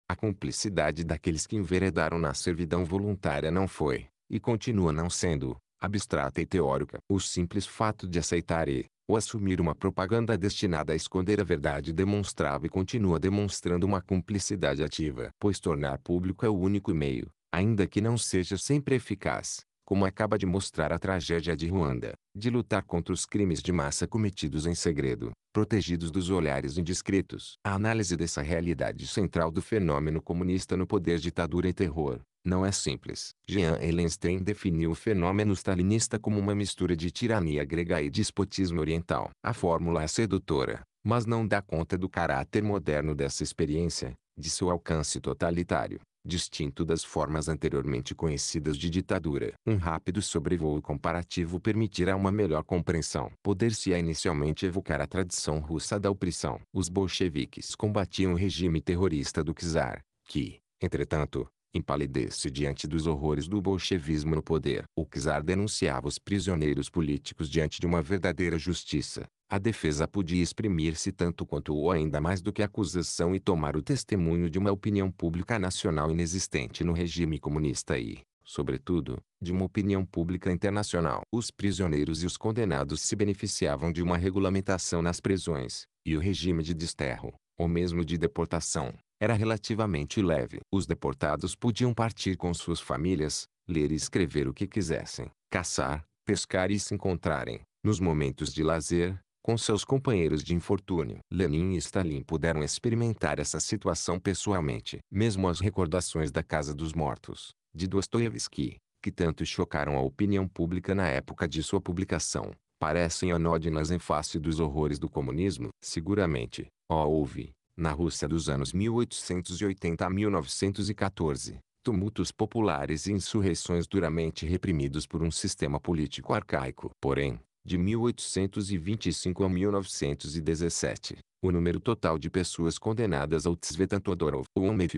A cumplicidade daqueles que enveredaram na servidão voluntária não foi, e continua não sendo, abstrata e teórica. O simples fato de aceitar ou assumir uma propaganda destinada a esconder a verdade demonstrava e continua demonstrando uma cumplicidade ativa. Pois tornar público é o único meio, ainda que não seja sempre eficaz, como acaba de mostrar a tragédia de Ruanda, de lutar contra os crimes de massa cometidos em segredo, protegidos dos olhares indiscretos. A análise dessa realidade central do fenômeno comunista no poder, ditadura e terror, não é simples. Jean Ellenstein definiu o fenômeno stalinista como uma mistura de tirania grega e despotismo oriental. A fórmula é sedutora, mas não dá conta do caráter moderno dessa experiência, de seu alcance totalitário. distinto das formas anteriormente conhecidas de ditadura. Um rápido sobrevoo comparativo permitirá uma melhor compreensão. Poder-se-á inicialmente evocar a tradição russa da opressão. Os bolcheviques combatiam o regime terrorista do czar, que, entretanto, empalidece diante dos horrores do bolchevismo no poder. O czar denunciava os prisioneiros políticos diante de uma verdadeira justiça. A defesa podia exprimir-se tanto quanto ou ainda mais do que a acusação e tomar o testemunho de uma opinião pública nacional inexistente no regime comunista e, sobretudo, de uma opinião pública internacional. Os prisioneiros e os condenados se beneficiavam de uma regulamentação nas prisões, e o regime de desterro, ou mesmo de deportação, era relativamente leve. Os deportados podiam partir com suas famílias, ler e escrever o que quisessem, caçar, pescar e se encontrarem, nos momentos de lazer, com seus companheiros de infortúnio. Lenin e Stalin puderam experimentar essa situação pessoalmente. Mesmo as recordações da Casa dos Mortos, de Dostoiévski, que tanto chocaram a opinião pública na época de sua publicação, parecem anódinas em face dos horrores do comunismo. Seguramente, houve, na Rússia dos anos 1880 a 1914, tumultos populares e insurreições duramente reprimidos por um sistema político arcaico. Porém, de 1825 a 1917, o número total de pessoas condenadas ao Tsvetantodorov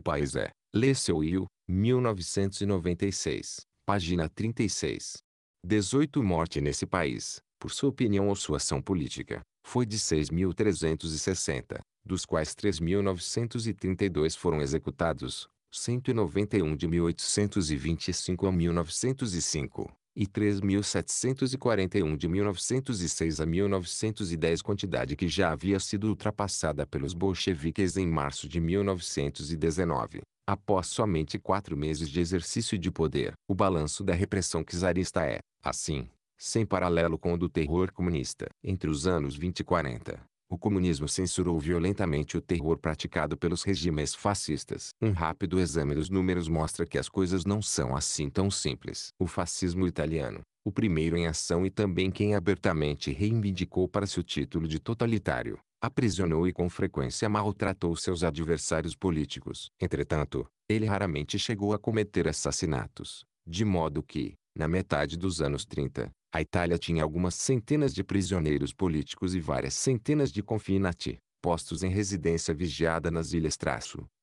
Paisé, Leceuil, 1996, página 36. 18 morte nesse país, por sua opinião ou sua ação política, foi de 6.360, dos quais 3.932 foram executados, 191 de 1825 a 1905. E 3.741 de 1906 a 1910, quantidade que já havia sido ultrapassada pelos bolcheviques em março de 1919, após somente 4 meses de exercício de poder. O balanço da repressão czarista é, assim, sem paralelo com o do terror comunista. Entre os anos 20 e 40, o comunismo censurou violentamente o terror praticado pelos regimes fascistas. Um rápido exame dos números mostra que as coisas não são assim tão simples. O fascismo italiano, o primeiro em ação e também quem abertamente reivindicou para si o título de totalitário, aprisionou e com frequência maltratou seus adversários políticos. Entretanto, ele raramente chegou a cometer assassinatos, de modo que, na metade dos anos 30, a Itália tinha algumas centenas de prisioneiros políticos e várias centenas de confinati, postos em residência vigiada nas ilhas.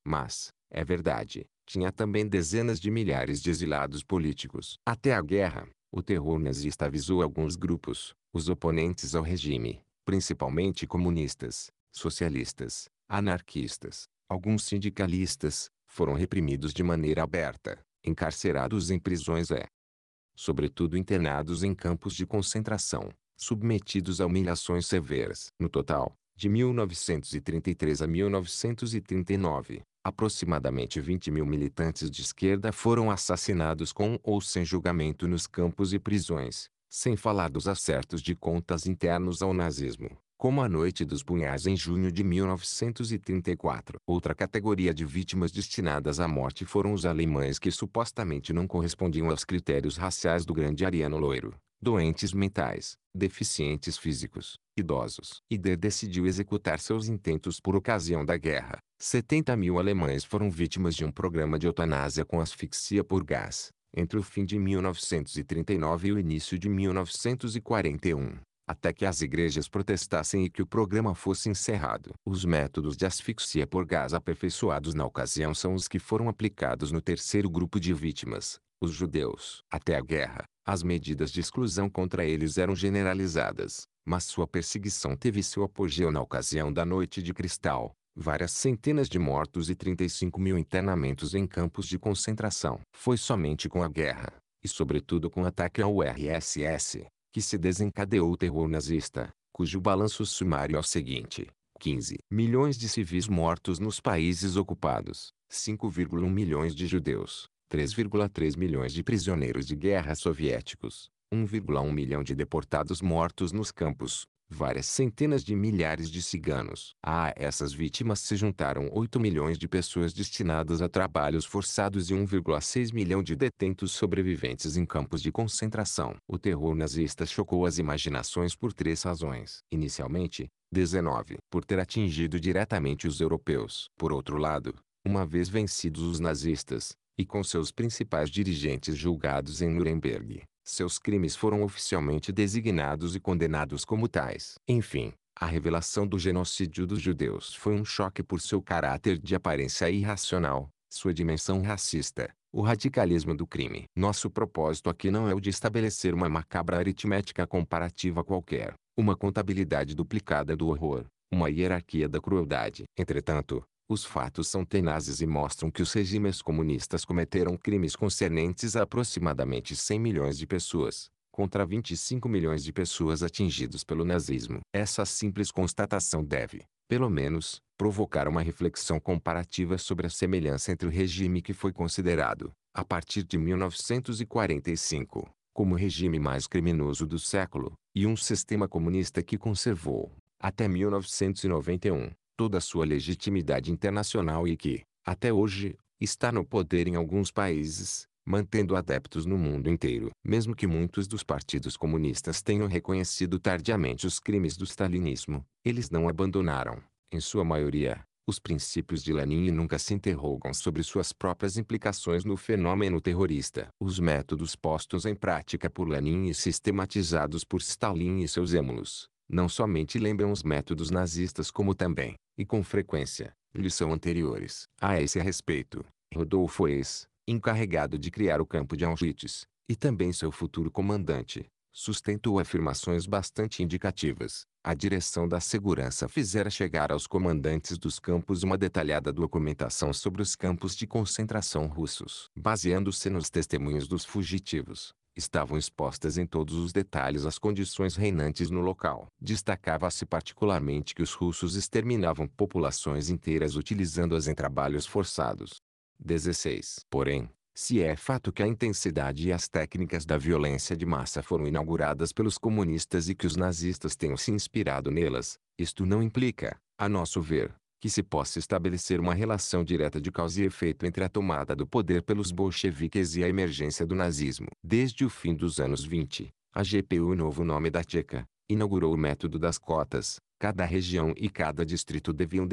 Mas, é verdade, tinha também dezenas de milhares de exilados políticos. Até a guerra, o terror nazista avisou alguns grupos, os oponentes ao regime, principalmente comunistas, socialistas, anarquistas, alguns sindicalistas, foram reprimidos de maneira aberta, encarcerados em prisões sobretudo internados em campos de concentração, submetidos a humilhações severas. No total, de 1933 a 1939, aproximadamente 20.000 militantes de esquerda foram assassinados com ou sem julgamento nos campos e prisões, sem falar dos acertos de contas internos ao nazismo, como a Noite dos Punhais em junho de 1934. Outra categoria de vítimas destinadas à morte foram os alemães que supostamente não correspondiam aos critérios raciais do grande ariano loiro, doentes mentais, deficientes físicos, idosos. Hitler decidiu executar seus intentos por ocasião da guerra. 70.000 alemães foram vítimas de um programa de eutanásia com asfixia por gás, entre o fim de 1939 e o início de 1941. Até que as igrejas protestassem e que o programa fosse encerrado. Os métodos de asfixia por gás aperfeiçoados na ocasião são os que foram aplicados no terceiro grupo de vítimas, os judeus. Até a guerra, as medidas de exclusão contra eles eram generalizadas, mas sua perseguição teve seu apogeu na ocasião da Noite de Cristal, várias centenas de mortos e 35.000 internamentos em campos de concentração. Foi somente com a guerra, e sobretudo com o ataque ao RSS, que se desencadeou o terror nazista, cujo balanço sumário é o seguinte: 15 milhões de civis mortos nos países ocupados, 5,1 milhões de judeus, 3,3 milhões de prisioneiros de guerra soviéticos, 1,1 milhão de deportados mortos nos campos, várias centenas de milhares de ciganos. A essas vítimas se juntaram 8 milhões de pessoas destinadas a trabalhos forçados e 1,6 milhão de detentos sobreviventes em campos de concentração. O terror nazista chocou as imaginações por 3 razões. Inicialmente, 19. Por ter atingido diretamente os europeus. Por outro lado, Uma vez vencidos os nazistas, e com seus principais dirigentes julgados em Nuremberg, seus crimes foram oficialmente designados e condenados como tais. Enfim, a revelação do genocídio dos judeus foi um choque por seu caráter de aparência irracional, sua dimensão racista, o radicalismo do crime. Nosso propósito aqui não é o de estabelecer uma macabra aritmética comparativa qualquer, uma contabilidade duplicada do horror, uma hierarquia da crueldade. Entretanto, os fatos são tenazes e mostram que os regimes comunistas cometeram crimes concernentes a aproximadamente 100 milhões de pessoas, contra 25 milhões de pessoas atingidos pelo nazismo. Essa simples constatação deve, pelo menos, provocar uma reflexão comparativa sobre a semelhança entre o regime que foi considerado, a partir de 1945, como o regime mais criminoso do século, e um sistema comunista que conservou, até 1991, toda a sua legitimidade internacional e que, até hoje, está no poder em alguns países, mantendo adeptos no mundo inteiro. Mesmo que muitos dos partidos comunistas tenham reconhecido tardiamente os crimes do stalinismo, eles não abandonaram, em sua maioria, os princípios de Lenin e nunca se interrogam sobre suas próprias implicações no fenômeno terrorista. Os métodos postos em prática por Lenin e sistematizados por Stalin e seus êmulos, não somente lembram os métodos nazistas como também, e com frequência, lhes são anteriores. A esse respeito, Rodolfo Hess, encarregado de criar o campo de Auschwitz, e também seu futuro comandante, sustentou afirmações bastante indicativas. A direção da segurança fizera chegar aos comandantes dos campos uma detalhada documentação sobre os campos de concentração russos. Baseando-se nos testemunhos dos fugitivos, estavam expostas em todos os detalhes as condições reinantes no local. Destacava-se particularmente que os russos exterminavam populações inteiras utilizando-as em trabalhos forçados. 16. Porém, se é fato que a intensidade e as técnicas da violência de massa foram inauguradas pelos comunistas e que os nazistas tenham se inspirado nelas, isto não implica, a nosso ver, que se possa estabelecer uma relação direta de causa e efeito entre a tomada do poder pelos bolcheviques e a emergência do nazismo. Desde o fim dos anos 20, a GPU, o novo nome da Tcheca, inaugurou o método das cotas. Cada região e cada distrito deviam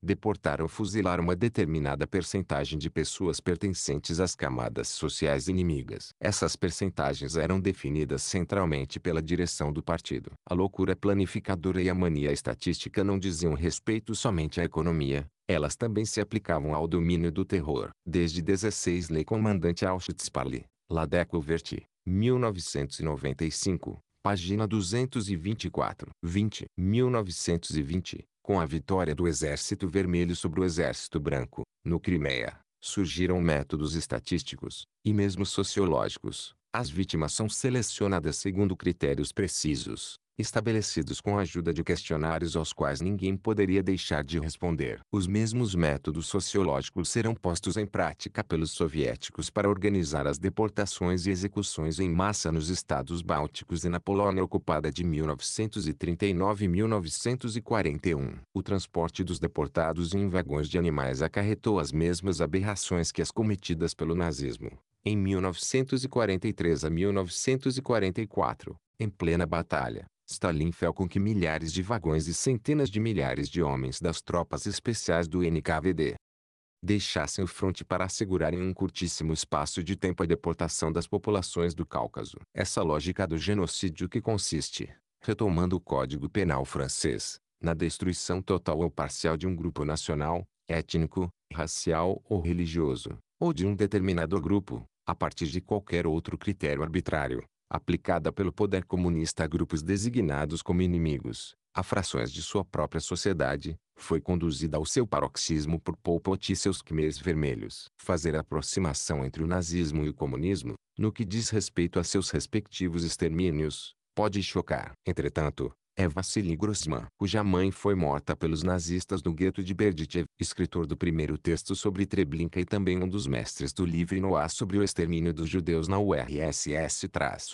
deportar ou fuzilar uma determinada percentagem de pessoas pertencentes às camadas sociais inimigas. Essas percentagens eram definidas centralmente pela direção do partido. A loucura planificadora e a mania estatística não diziam respeito somente à economia, elas também se aplicavam ao domínio do terror. Desde 16 Lei Comandante Auschwitz-Pauli, Ladeco Verti, 1995, página 224. 20. 1920. Com a vitória do Exército Vermelho sobre o Exército Branco, no Crimeia, surgiram métodos estatísticos, e mesmo sociológicos. As vítimas são selecionadas segundo critérios precisos, estabelecidos com a ajuda de questionários aos quais ninguém poderia deixar de responder. Os mesmos métodos sociológicos serão postos em prática pelos soviéticos para organizar as deportações e execuções em massa nos estados bálticos e na Polônia ocupada de 1939 e 1941. O transporte dos deportados em vagões de animais acarretou as mesmas aberrações que as cometidas pelo nazismo. Em 1943 a 1944, em plena batalha, Stalin fez com que milhares de vagões e centenas de milhares de homens das tropas especiais do NKVD deixassem o fronte para assegurar em um curtíssimo espaço de tempo a deportação das populações do Cáucaso. Essa lógica do genocídio que consiste, retomando o Código Penal francês, na destruição total ou parcial de um grupo nacional, étnico, racial ou religioso, ou de um determinado grupo, a partir de qualquer outro critério arbitrário, aplicada pelo poder comunista a grupos designados como inimigos, a frações de sua própria sociedade, foi conduzida ao seu paroxismo por Pol Pot e seus Khmers vermelhos. Fazer a aproximação entre o nazismo e o comunismo, no que diz respeito a seus respectivos extermínios, pode chocar. Entretanto, é Vassili Grossman, cuja mãe foi morta pelos nazistas no gueto de Berdichev, escritor do primeiro texto sobre Treblinka e também um dos mestres do livro Noah sobre o extermínio dos judeus na URSS,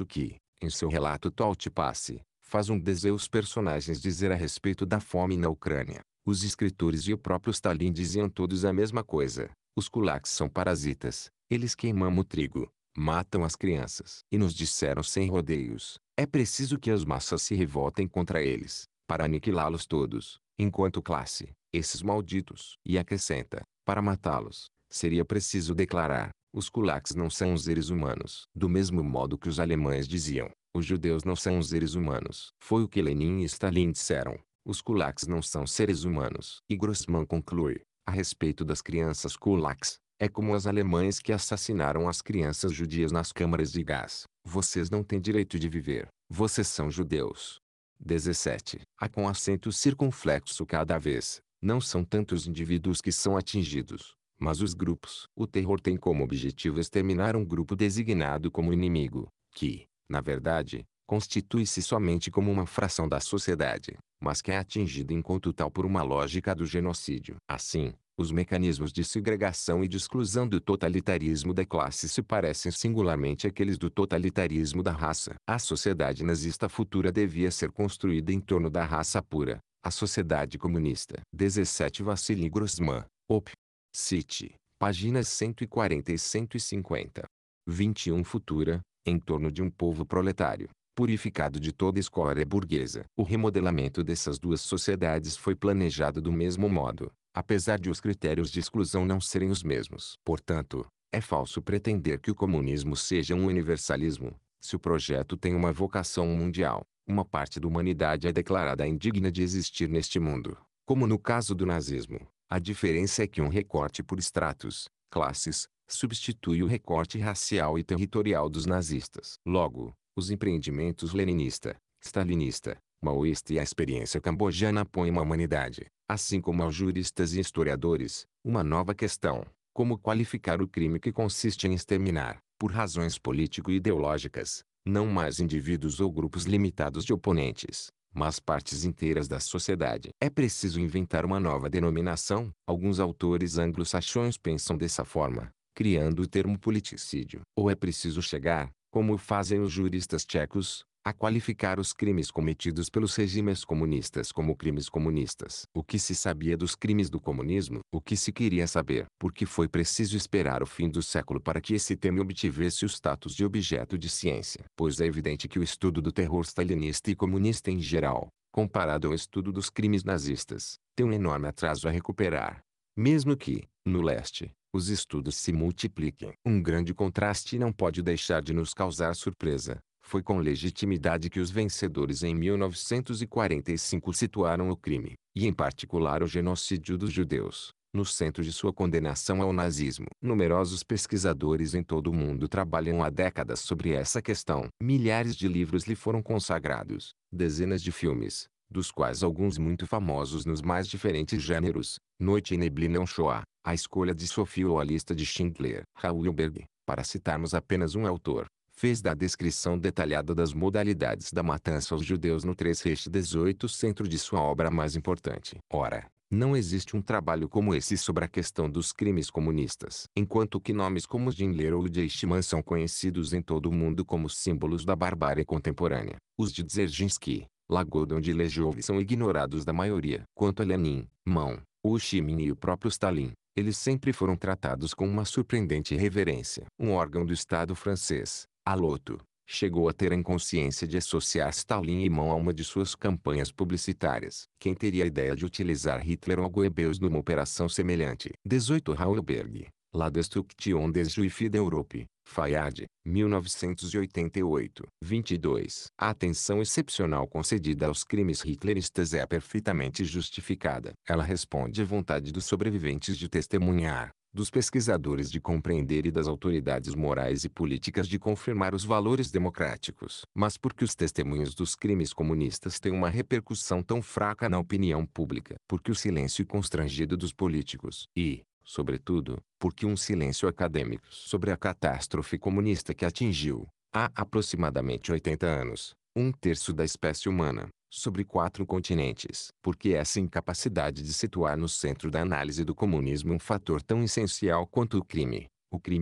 que, em seu relato Tolte Passe, faz um desvio os personagens dizer a respeito da fome na Ucrânia. Os escritores e o próprio Stalin diziam todos a mesma coisa: os kulaks são parasitas, eles queimam o trigo, matam as crianças. E nos disseram sem rodeios: é preciso que as massas se revoltem contra eles, para aniquilá-los todos, enquanto classe, esses malditos. E acrescenta: Para matá-los, seria preciso declarar: os kulaks não são os seres humanos. Do mesmo modo que os alemães diziam: os judeus não são os seres humanos. Foi o que Lenin e Stalin disseram: os kulaks não são seres humanos. E Grossman conclui: a respeito das crianças kulaks, é como os alemães que assassinaram as crianças judias nas câmaras de gás. Vocês não têm direito de viver. Vocês são judeus. 17. A com acento circunflexo cada vez. Não são tantos indivíduos que são atingidos, mas os grupos. O terror tem como objetivo exterminar um grupo designado como inimigo, que, na verdade, constitui-se somente como uma fração da sociedade, mas que é atingido enquanto tal por uma lógica do genocídio. Assim, os mecanismos de segregação e de exclusão do totalitarismo da classe se parecem singularmente àqueles do totalitarismo da raça. A sociedade nazista futura devia ser construída em torno da raça pura, a sociedade comunista. 17. Vassili Grossman, Op. City, páginas 140 e 150. 21. Futura, em torno de um povo proletário, purificado de toda escória burguesa. O remodelamento dessas duas sociedades foi planejado do mesmo modo, apesar de os critérios de exclusão não serem os mesmos. Portanto, é falso pretender que o comunismo seja um universalismo. Se o projeto tem uma vocação mundial, uma parte da humanidade é declarada indigna de existir neste mundo, como no caso do nazismo. A diferença é que um recorte por estratos, classes, substitui o recorte racial e territorial dos nazistas. Logo, os empreendimentos leninista, stalinista, maoísta e a experiência cambojana põem a humanidade, assim como aos juristas e historiadores, uma nova questão: como qualificar o crime que consiste em exterminar, por razões político-ideológicas, não mais indivíduos ou grupos limitados de oponentes, mas partes inteiras da sociedade. É preciso inventar uma nova denominação. Alguns autores anglo-saxões pensam dessa forma, criando o termo politicídio. Ou é preciso chegar, como fazem os juristas tchecos, a qualificar os crimes cometidos pelos regimes comunistas como crimes comunistas. O que se sabia dos crimes do comunismo? O que se queria saber? Porque foi preciso esperar o fim do século para que esse tema obtivesse o status de objeto de ciência. Pois é evidente que o estudo do terror stalinista e comunista em geral, comparado ao estudo dos crimes nazistas, tem um enorme atraso a recuperar. Mesmo que, no leste, os estudos se multipliquem. Um grande contraste não pode deixar de nos causar surpresa. Foi com legitimidade que os vencedores em 1945 situaram o crime, e em particular o genocídio dos judeus, no centro de sua condenação ao nazismo. Numerosos pesquisadores em todo o mundo trabalham há décadas sobre essa questão. Milhares de livros lhe foram consagrados, dezenas de filmes, dos quais alguns muito famosos nos mais diferentes gêneros: Noite e Neblina, Shoah, A Escolha de Sofia ou A Lista de Schindler. Raoul Berg, para citarmos apenas um autor, fez da descrição detalhada das modalidades da matança aos judeus no Reich 18 centro de sua obra mais importante. Ora, não existe um trabalho como esse sobre a questão dos crimes comunistas. Enquanto que nomes como Schindler ou Eichmann são conhecidos em todo o mundo como símbolos da barbárie contemporânea, os de Dzerzhinsky, Lagodon de Legiow são ignorados da maioria. Quanto a Lenin, Mao, Ho Chi Minh e o próprio Stalin, eles sempre foram tratados com uma surpreendente reverência. Um órgão do Estado francês, a Loto, chegou a ter a inconsciência de associar Stalin e Mao a uma de suas campanhas publicitárias. Quem teria a ideia de utilizar Hitler ou Goebbels numa operação semelhante? 18. Raoul Berg, La Destruction des Juifs d'Europe, Fayard, 1988. 22. A atenção excepcional concedida aos crimes hitleristas é perfeitamente justificada. Ela responde à vontade dos sobreviventes de testemunhar, dos pesquisadores de compreender e das autoridades morais e políticas de confirmar os valores democráticos. Mas por que os testemunhos dos crimes comunistas têm uma repercussão tão fraca na opinião pública? Porque o silêncio constrangido dos políticos e, sobretudo, porque um silêncio acadêmico sobre a catástrofe comunista que atingiu, há aproximadamente 80 anos, um terço da espécie humana, sobre 4 continentes. Porque essa incapacidade de situar no centro da análise do comunismo um fator tão essencial quanto o crime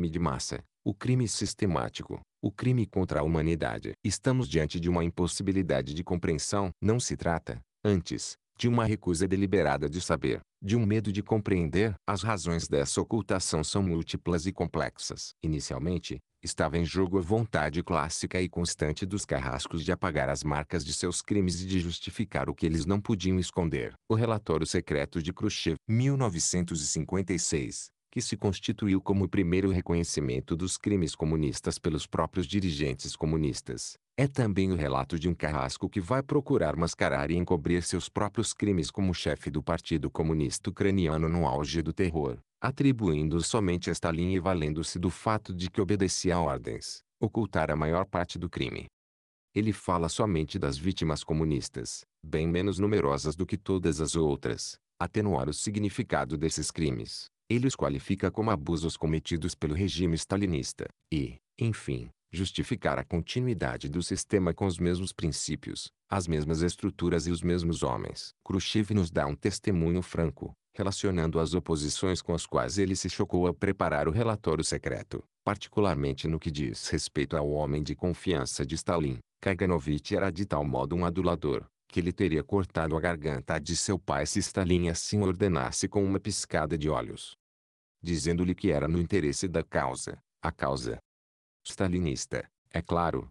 de massa, o crime sistemático, o crime contra a humanidade. Estamos diante de uma impossibilidade de compreensão. Não se trata, antes, de uma recusa deliberada de saber, de um medo de compreender. As razões dessa ocultação são múltiplas e complexas. Inicialmente, Estava em jogo a vontade clássica e constante dos carrascos de apagar as marcas de seus crimes e de justificar o que eles não podiam esconder. O relatório secreto de Khrushchev, 1956, que se constituiu como o primeiro reconhecimento dos crimes comunistas pelos próprios dirigentes comunistas, é também o relato de um carrasco que vai procurar mascarar e encobrir seus próprios crimes como chefe do Partido Comunista Ucraniano no auge do terror, atribuindo-os somente a Stalin e valendo-se do fato de que obedecia a ordens, ocultar a maior parte do crime. Ele fala somente das vítimas comunistas, bem menos numerosas do que todas as outras, atenuar o significado desses crimes. Ele os qualifica como abusos cometidos pelo regime stalinista, e, enfim, justificar a continuidade do sistema com os mesmos princípios, as mesmas estruturas e os mesmos homens. Khrushchev nos dá um testemunho franco, relacionando as oposições com as quais ele se chocou ao preparar o relatório secreto, particularmente no que diz respeito ao homem de confiança de Stalin. Kaganovich era de tal modo um adulador, que ele teria cortado a garganta de seu pai se Stalin assim ordenasse com uma piscada de olhos, dizendo-lhe que era no interesse da causa, a causa stalinista, é claro,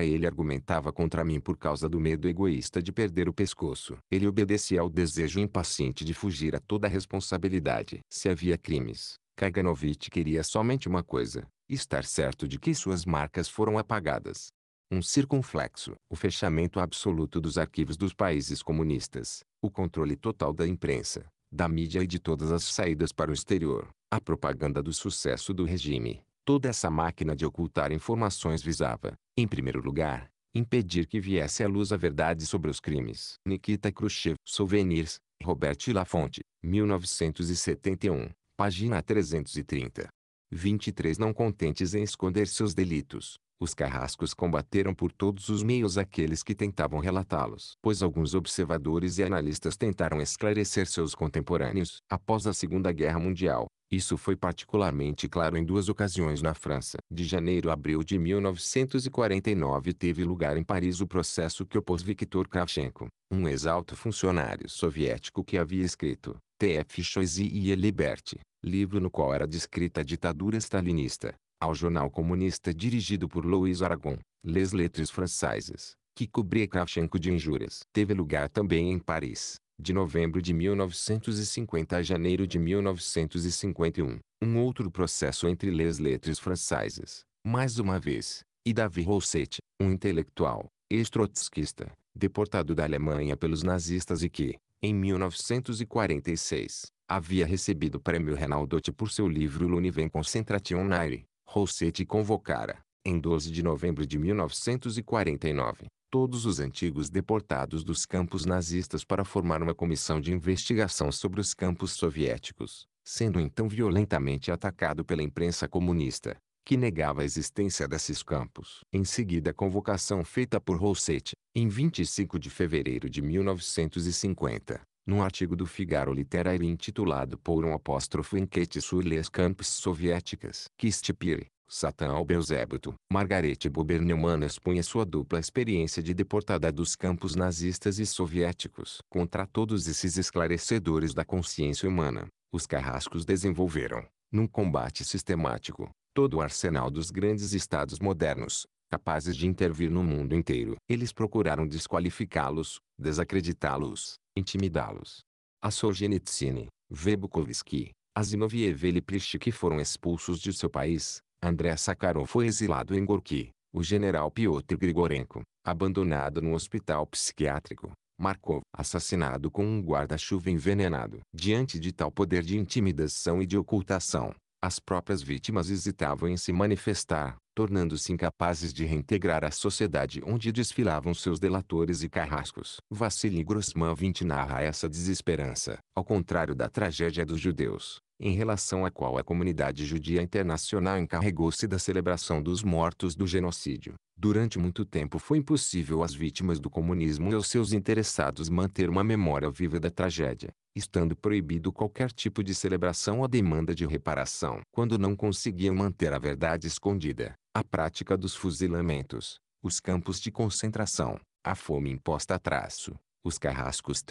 ele argumentava contra mim por causa do medo egoísta de perder o pescoço. Ele obedecia ao desejo impaciente de fugir a toda responsabilidade. Se havia crimes, Kaganovich queria somente uma coisa: estar certo de que suas marcas foram apagadas. Um circunflexo, o fechamento absoluto dos arquivos dos países comunistas, o controle total da imprensa, da mídia e de todas as saídas para o exterior, a propaganda do sucesso do regime. Toda essa máquina de ocultar informações visava, em primeiro lugar, impedir que viesse à luz a verdade sobre os crimes. Nikita Khrushchev, Souvenirs, Robert Lafonte, 1971, página 330. 23. Não contentes em esconder seus delitos, os carrascos combateram por todos os meios aqueles que tentavam relatá-los. Pois alguns observadores e analistas tentaram esclarecer seus contemporâneos. Após a Segunda Guerra Mundial, isso foi particularmente claro em duas ocasiões na França. De janeiro a abril de 1949 teve lugar em Paris o processo que opôs Viktor Kravchenko, um ex-alto funcionário soviético que havia escrito T.F. Choisy et Liberté, livro no qual era descrita a ditadura stalinista, ao jornal comunista dirigido por Louis Aragon, Les Lettres Françaises, que cobria Kravchenko de injúrias. Teve lugar também em Paris, de novembro de 1950 a janeiro de 1951, um outro processo entre Les Lettres Françaises, mais uma vez, e David Rosset, um intelectual, ex-trotskista, deportado da Alemanha pelos nazistas e que, em 1946, havia recebido o prêmio Renaudot por seu livro L'Univers Concentration Naire. Rosset convocara, em 12 de novembro de 1949, todos os antigos deportados dos campos nazistas para formar uma comissão de investigação sobre os campos soviéticos, sendo então violentamente atacado pela imprensa comunista, que negava a existência desses campos. Em seguida a convocação feita por Rosset, em 25 de fevereiro de 1950, num artigo do Figaro Littéraire intitulado Pour um apóstrofo enquête sur les camps soviéticas, que Stipire, Satan ao Beelzébuth, Margaret Buber Neumann expunha sua dupla experiência de deportada dos campos nazistas e soviéticos. Contra todos esses esclarecedores da consciência humana, os carrascos desenvolveram, num combate sistemático, todo o arsenal dos grandes estados modernos, capazes de intervir no mundo inteiro. Eles procuraram desqualificá-los, desacreditá-los, intimidá-los. A Solzhenitsyn, V. Bukovsky, Asimov e Evgeny Plishkin foram expulsos de seu país. Andrei Sakharov foi exilado em Gorky. O general Piotr Grigorenko, abandonado no hospital psiquiátrico. Markov, assassinado com um guarda-chuva envenenado. Diante de tal poder de intimidação e de ocultação, as próprias vítimas hesitavam em se manifestar, tornando-se incapazes de reintegrar a sociedade onde desfilavam seus delatores e carrascos. Vassily Grossman 20 narra essa desesperança, ao contrário da tragédia dos judeus, em relação à qual a comunidade judia internacional encarregou-se da celebração dos mortos do genocídio. Durante muito tempo foi impossível às vítimas do comunismo e aos seus interessados manter uma memória viva da tragédia, estando proibido qualquer tipo de celebração ou demanda de reparação. Quando não conseguiam manter a verdade escondida, a prática dos fuzilamentos, os campos de concentração, a fome imposta a traço, os carrascos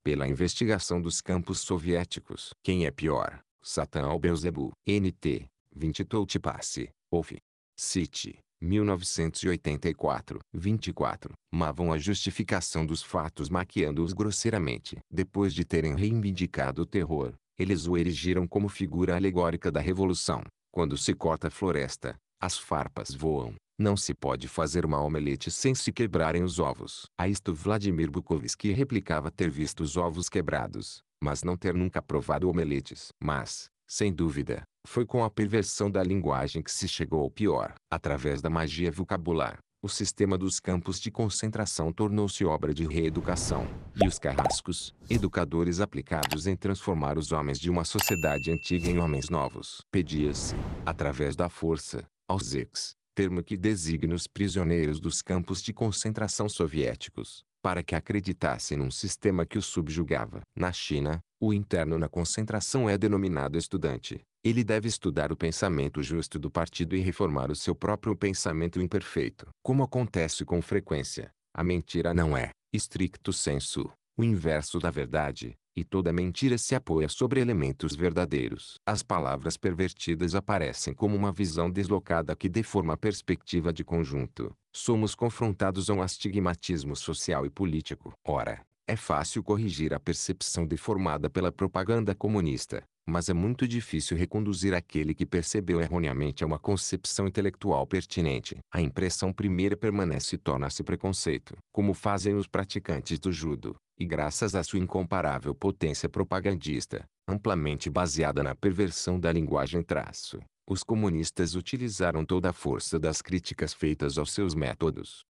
pela investigação dos campos soviéticos. Quem é pior, Satan ou Beelzebub? Nt. 20 Touch Passe, Wolf. City, 1984. 24. Mavam a justificação dos fatos maquiando-os grosseiramente. Depois de terem reivindicado o terror, eles o erigiram como figura alegórica da revolução. Quando se corta a floresta, as farpas voam. Não se pode fazer uma omelete sem se quebrarem os ovos. A isto Vladimir Bukovsky replicava ter visto os ovos quebrados, mas não ter nunca provado omeletes. Mas, sem dúvida, foi com a perversão da linguagem que se chegou ao pior. Através da magia vocabular, o sistema dos campos de concentração tornou-se obra de reeducação. E os carrascos, educadores aplicados em transformar os homens de uma sociedade antiga em homens novos. Pedia-se, através da força, aos Zeks, termo que designa os prisioneiros dos campos de concentração soviéticos, para que acreditassem num sistema que os subjugava. Na China, o interno na concentração é denominado estudante. Ele deve estudar o pensamento justo do partido e reformar o seu próprio pensamento imperfeito. Como acontece com frequência, a mentira não é, stricto sensu, o inverso da verdade, e toda mentira se apoia sobre elementos verdadeiros. As palavras pervertidas aparecem como uma visão deslocada que deforma a perspectiva de conjunto. Somos confrontados a um astigmatismo social e político. Ora, é fácil corrigir a percepção deformada pela propaganda comunista, mas é muito difícil reconduzir aquele que percebeu erroneamente a uma concepção intelectual pertinente. A impressão primeira permanece e torna-se preconceito, como fazem os praticantes do judo, e graças à sua incomparável potência propagandista, amplamente baseada na perversão da linguagem traço, os comunistas utilizaram toda a força das críticas feitas aos seus métodos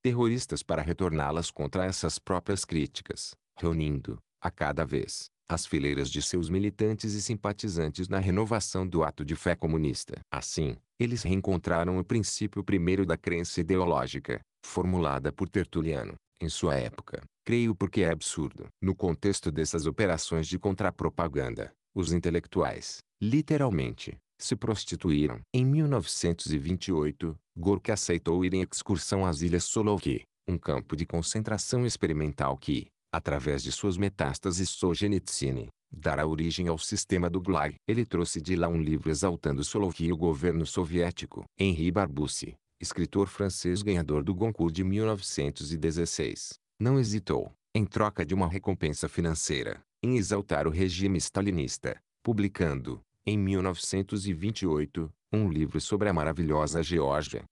terroristas para retorná-las contra essas próprias críticas, reunindo, a cada vez, as fileiras de seus militantes e simpatizantes na renovação do ato de fé comunista. Assim, eles reencontraram o princípio primeiro da crença ideológica, formulada por Tertuliano, em sua época. Creio porque é absurdo. No contexto dessas operações de contrapropaganda, os intelectuais, literalmente, se prostituíram. Em 1928, Gorky aceitou ir em excursão às Ilhas Solovki, um campo de concentração experimental que, através de suas metástases Solzhenitsyn, dará origem ao sistema do Gulag. Ele trouxe de lá um livro exaltando Solovki e o governo soviético. Henri Barbusse, escritor francês ganhador do Goncourt de 1916, não hesitou, em troca de uma recompensa financeira, em exaltar o regime stalinista, publicando, em 1928, um livro sobre a maravilhosa Geórgia,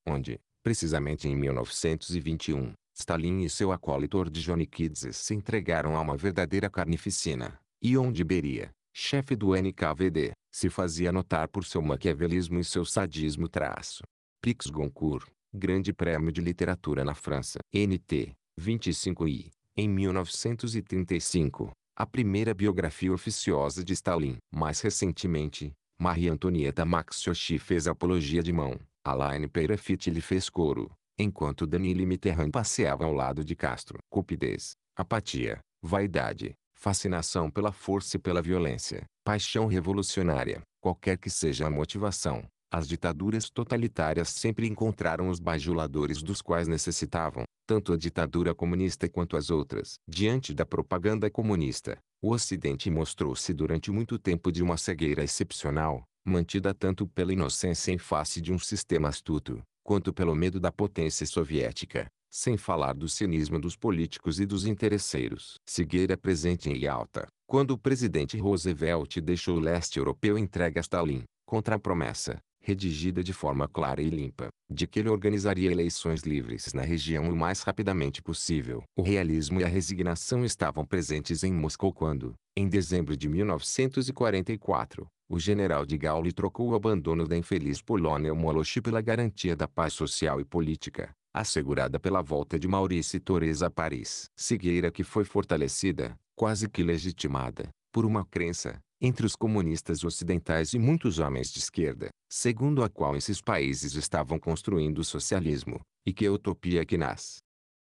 onde, precisamente em 1921, Stalin e seu acólito Ordzhonikidze se entregaram a uma verdadeira carnificina, e onde Beria, chefe do NKVD, se fazia notar por seu maquiavelismo e seu sadismo traço. Prix Goncourt, Grande Prêmio de Literatura na França. NT, 25 I, em 1935. A primeira biografia oficiosa de Stalin. Mais recentemente, Maria Antonieta Maxiochi fez apologia de mão, Alain Peirefit lhe fez coro, enquanto Danilo Mitterrand passeava ao lado de Castro. Cupidez, apatia, vaidade, fascinação pela força e pela violência, paixão revolucionária, qualquer que seja a motivação. As ditaduras totalitárias sempre encontraram os bajuladores dos quais necessitavam, tanto a ditadura comunista quanto as outras. Diante da propaganda comunista, o Ocidente mostrou-se durante muito tempo de uma cegueira excepcional, mantida tanto pela inocência em face de um sistema astuto, quanto pelo medo da potência soviética, sem falar do cinismo dos políticos e dos interesseiros. Cegueira presente em Yalta, quando o presidente Roosevelt deixou o leste europeu entregue a Stalin, contra a promessa, redigida de forma clara e limpa, de que ele organizaria eleições livres na região o mais rapidamente possível. O realismo e a resignação estavam presentes em Moscou quando, em dezembro de 1944, o general de Gaulle trocou o abandono da infeliz Polônia Moloch pela garantia da paz social e política, assegurada pela volta de Maurice Thorez a Paris. Cegueira que foi fortalecida, quase que legitimada, por uma crença, entre os comunistas ocidentais e muitos homens de esquerda, segundo a qual esses países estavam construindo o socialismo, e que a utopia que nas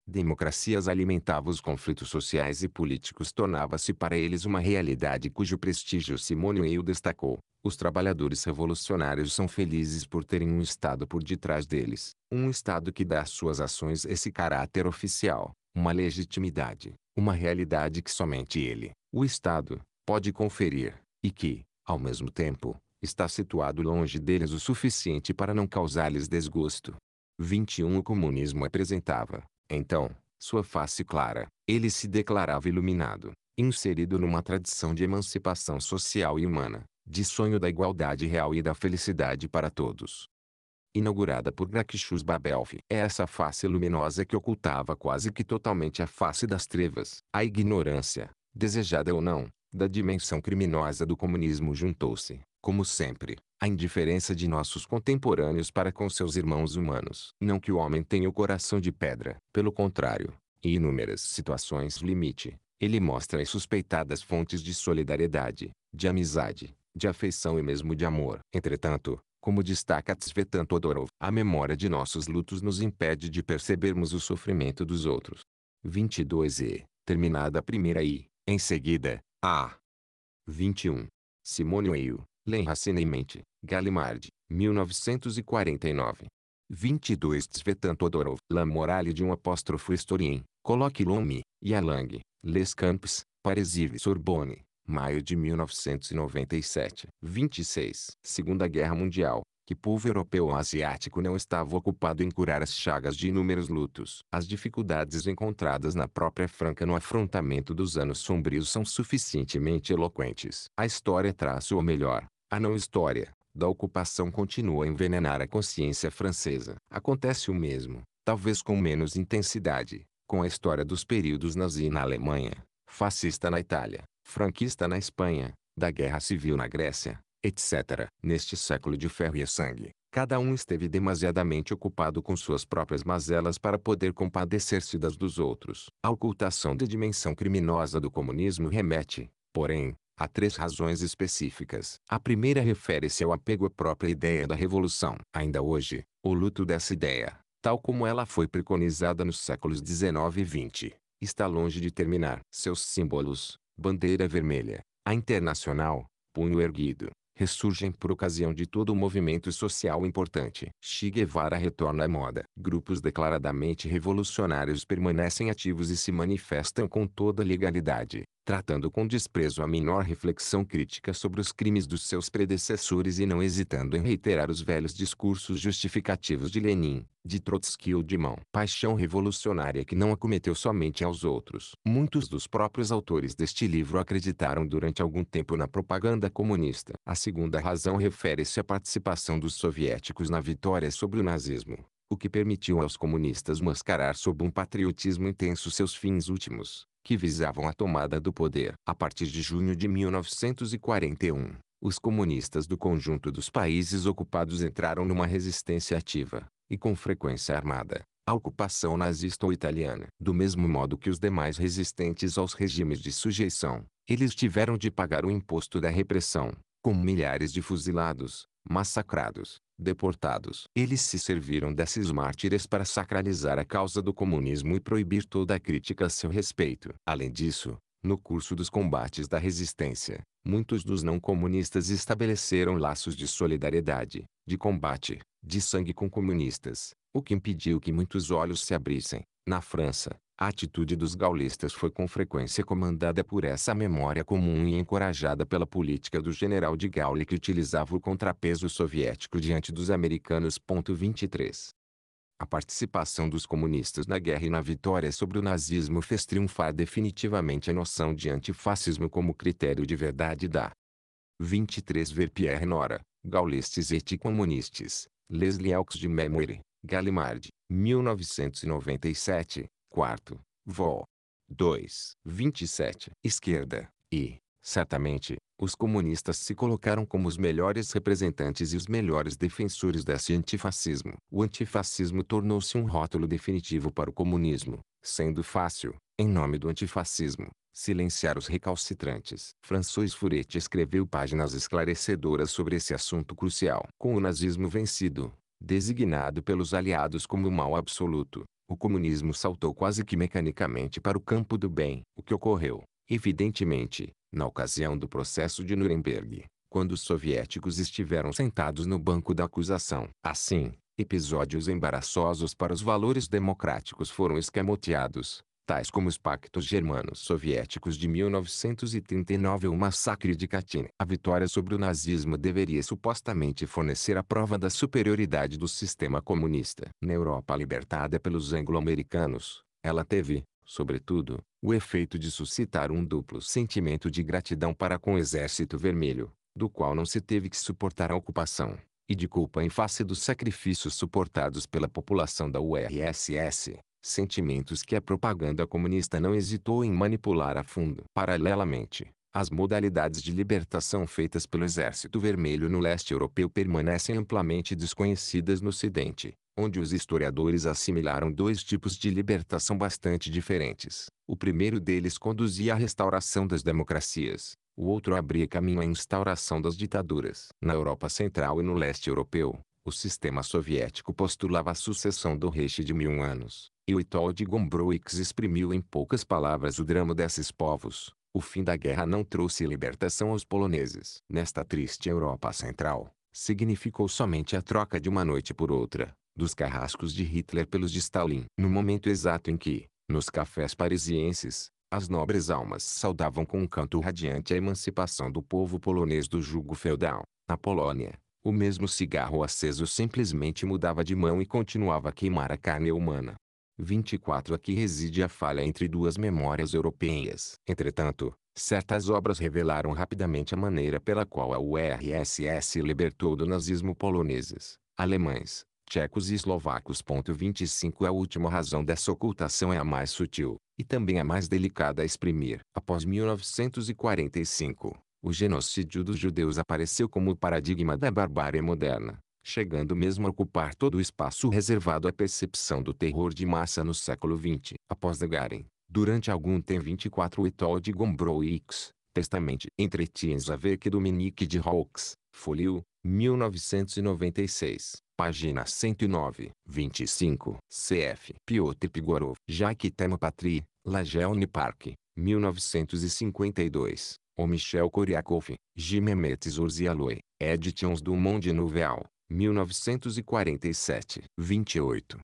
democracias alimentava os conflitos sociais e políticos tornava-se para eles uma realidade cujo prestígio Simone Weil destacou. Os trabalhadores revolucionários são felizes por terem um Estado por detrás deles, um Estado que dá às suas ações esse caráter oficial, uma legitimidade, uma realidade que somente ele, o Estado, pode conferir, e que, ao mesmo tempo, está situado longe deles o suficiente para não causar-lhes desgosto. 21 O comunismo apresentava, então, sua face clara. Ele se declarava iluminado, inserido numa tradição de emancipação social e humana, de sonho da igualdade real e da felicidade para todos. Inaugurada por Gracchus Babelf. É essa face luminosa que ocultava quase que totalmente a face das trevas. A ignorância, desejada ou não, da dimensão criminosa do comunismo juntou-se, como sempre, à indiferença de nossos contemporâneos para com seus irmãos humanos. Não que o homem tenha o coração de pedra. Pelo contrário, em inúmeras situações limite, ele mostra as suspeitadas fontes de solidariedade, de amizade, de afeição e mesmo de amor. Entretanto, como destaca Tsvetan Todorov, a memória de nossos lutos nos impede de percebermos o sofrimento dos outros. 22 E, terminada a primeira I, em seguida, a. 21. Simone Weil, L'Enracinement, Gallimard, 1949. 22 Tsvetan Todorov, La morale de um apóstrofo historien, Coloque Lhomme, Yalong, Les Camps, Parisive Sorbonne, maio de 1997. 26. Segunda Guerra Mundial. Que povo europeu ou asiático não estava ocupado em curar as chagas de inúmeros lutos? As dificuldades encontradas na própria Franca no afrontamento dos anos sombrios são suficientemente eloquentes. A história traça ou melhor, a não história, da ocupação continua a envenenar a consciência francesa. Acontece o mesmo, talvez com menos intensidade, com a história dos períodos nazi na Alemanha, fascista na Itália, franquista na Espanha, da Guerra Civil na Grécia, etc. Neste século de ferro e sangue, cada um esteve demasiadamente ocupado com suas próprias mazelas para poder compadecer-se das dos outros. A ocultação da dimensão criminosa do comunismo remete, porém, a três razões específicas. A primeira refere-se ao apego à própria ideia da revolução. Ainda hoje, o luto dessa ideia, tal como ela foi preconizada nos séculos 19 e 20, está longe de terminar. Seus símbolos, bandeira vermelha, a Internacional, punho erguido, ressurgem por ocasião de todo um movimento social importante. Che Guevara retorna à moda. Grupos declaradamente revolucionários permanecem ativos e se manifestam com toda legalidade, tratando com desprezo a menor reflexão crítica sobre os crimes dos seus predecessores e não hesitando em reiterar os velhos discursos justificativos de Lenin, de Trotsky ou de Mao. Paixão revolucionária que não acometeu somente aos outros. Muitos dos próprios autores deste livro acreditaram durante algum tempo na propaganda comunista. A segunda razão refere-se à participação dos soviéticos na vitória sobre o nazismo, o que permitiu aos comunistas mascarar sob um patriotismo intenso seus fins últimos, que visavam a tomada do poder. A partir de junho de 1941, os comunistas do conjunto dos países ocupados entraram numa resistência ativa, e com frequência armada, à ocupação nazista ou italiana. Do mesmo modo que os demais resistentes aos regimes de sujeição, eles tiveram de pagar o imposto da repressão, com milhares de fuzilados, massacrados, deportados. Eles se serviram desses mártires para sacralizar a causa do comunismo e proibir toda a crítica a seu respeito. Além disso, no curso dos combates da resistência, muitos dos não comunistas estabeleceram laços de solidariedade, de combate, de sangue com comunistas, o que impediu que muitos olhos se abrissem. Na França, a atitude dos gaulistas foi com frequência comandada por essa memória comum e encorajada pela política do general de Gaulle que utilizava o contrapeso soviético diante dos americanos. 23. A participação dos comunistas na guerra e na vitória sobre o nazismo fez triunfar definitivamente a noção de antifascismo como critério de verdade da 23 Ver Pierre Nora, Gaullistes et Communistes, Les Lieux de Mémoire, Gallimard, 1997, quarto, vol. 2. 27. Esquerda, e, certamente, os comunistas se colocaram como os melhores representantes e os melhores defensores desse antifascismo. O antifascismo tornou-se um rótulo definitivo para o comunismo, sendo fácil, em nome do antifascismo, silenciar os recalcitrantes. François Furet escreveu páginas esclarecedoras sobre esse assunto crucial. Com o nazismo vencido, designado pelos aliados como o mal absoluto, o comunismo saltou quase que mecanicamente para o campo do bem. O que ocorreu, evidentemente, na ocasião do processo de Nuremberg, quando os soviéticos estiveram sentados no banco da acusação. Assim, episódios embaraçosos para os valores democráticos foram escamoteados, tais como os pactos germano-soviéticos de 1939 ou o massacre de Katyn. A vitória sobre o nazismo deveria supostamente fornecer a prova da superioridade do sistema comunista. Na Europa libertada pelos anglo-americanos, ela teve, sobretudo, o efeito de suscitar um duplo sentimento de gratidão para com o Exército Vermelho, do qual não se teve que suportar a ocupação, e de culpa em face dos sacrifícios suportados pela população da URSS, sentimentos que a propaganda comunista não hesitou em manipular a fundo. Paralelamente, as modalidades de libertação feitas pelo Exército Vermelho no leste europeu permanecem amplamente desconhecidas no Ocidente, onde os historiadores assimilaram dois tipos de libertação bastante diferentes. O primeiro deles conduzia à restauração das democracias, o outro abria caminho à instauração das ditaduras. Na Europa Central e no leste europeu, o sistema soviético postulava a sucessão do Reich de 1000 anos, e Witold Gombrowicz exprimiu em poucas palavras o drama desses povos. O fim da guerra não trouxe libertação aos poloneses. Nesta triste Europa Central, significou somente a troca de uma noite por outra, dos carrascos de Hitler pelos de Stalin. No momento exato em que, nos cafés parisienses, as nobres almas saudavam com um canto radiante a emancipação do povo polonês do jugo feudal, na Polônia, o mesmo cigarro aceso simplesmente mudava de mão e continuava a queimar a carne humana. 24 Aqui reside a falha entre duas memórias europeias. Entretanto, certas obras revelaram rapidamente a maneira pela qual a URSS libertou do nazismo poloneses, alemães, tchecos e eslovacos. 25 A última razão dessa ocultação é a mais sutil, e também a mais delicada a exprimir. Após 1945, o genocídio dos judeus apareceu como o paradigma da barbárie moderna, chegando mesmo a ocupar todo o espaço reservado à percepção do terror de massa no século XX. Após negarem, durante algum tempo 24 Witold Gombrowicz, Testament Entretiens avec Dominique de Haux, Folio, 1996, página 109. 25 cf. Piotr Pigorov, Jacques Patrie, La Jeune Parc, 1952. O Michel Koryakov, Jiménez Urzialoy, Editions du Monde Nouveau, 1947. 28.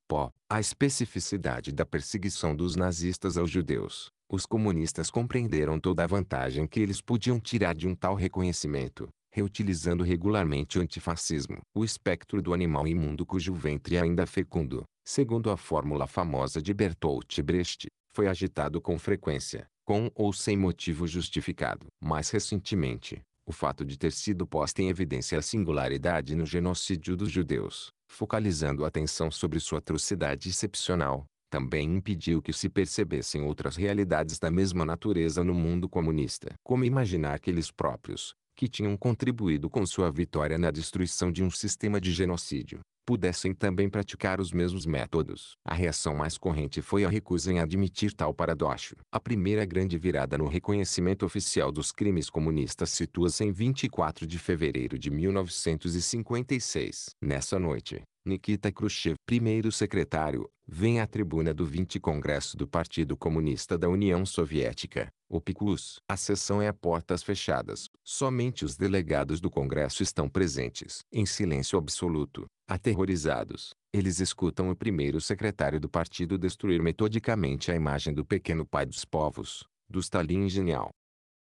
A especificidade da perseguição dos nazistas aos judeus. Os comunistas compreenderam toda a vantagem que eles podiam tirar de um tal reconhecimento, reutilizando regularmente o antifascismo. O espectro do animal imundo cujo ventre é ainda fecundo, segundo a fórmula famosa de Bertolt Brecht, foi agitado com frequência, com ou sem motivo justificado. Mais recentemente, o fato de ter sido posta em evidência a singularidade no genocídio dos judeus, focalizando a atenção sobre sua atrocidade excepcional, também impediu que se percebessem outras realidades da mesma natureza no mundo comunista. Como imaginar que eles próprios, que tinham contribuído com sua vitória na destruição de um sistema de genocídio, pudessem também praticar os mesmos métodos? A reação mais corrente foi a recusa em admitir tal paradoxo. A primeira grande virada no reconhecimento oficial dos crimes comunistas situa-se em 24 de fevereiro de 1956. Nessa noite, Nikita Khrushchev, primeiro secretário, vem à tribuna do 20 Congresso do Partido Comunista da União Soviética, o PCUS. A sessão é a portas fechadas. Somente os delegados do Congresso estão presentes. Em silêncio absoluto, aterrorizados, eles escutam o primeiro secretário do partido destruir metodicamente a imagem do pequeno pai dos povos, do Stalin genial,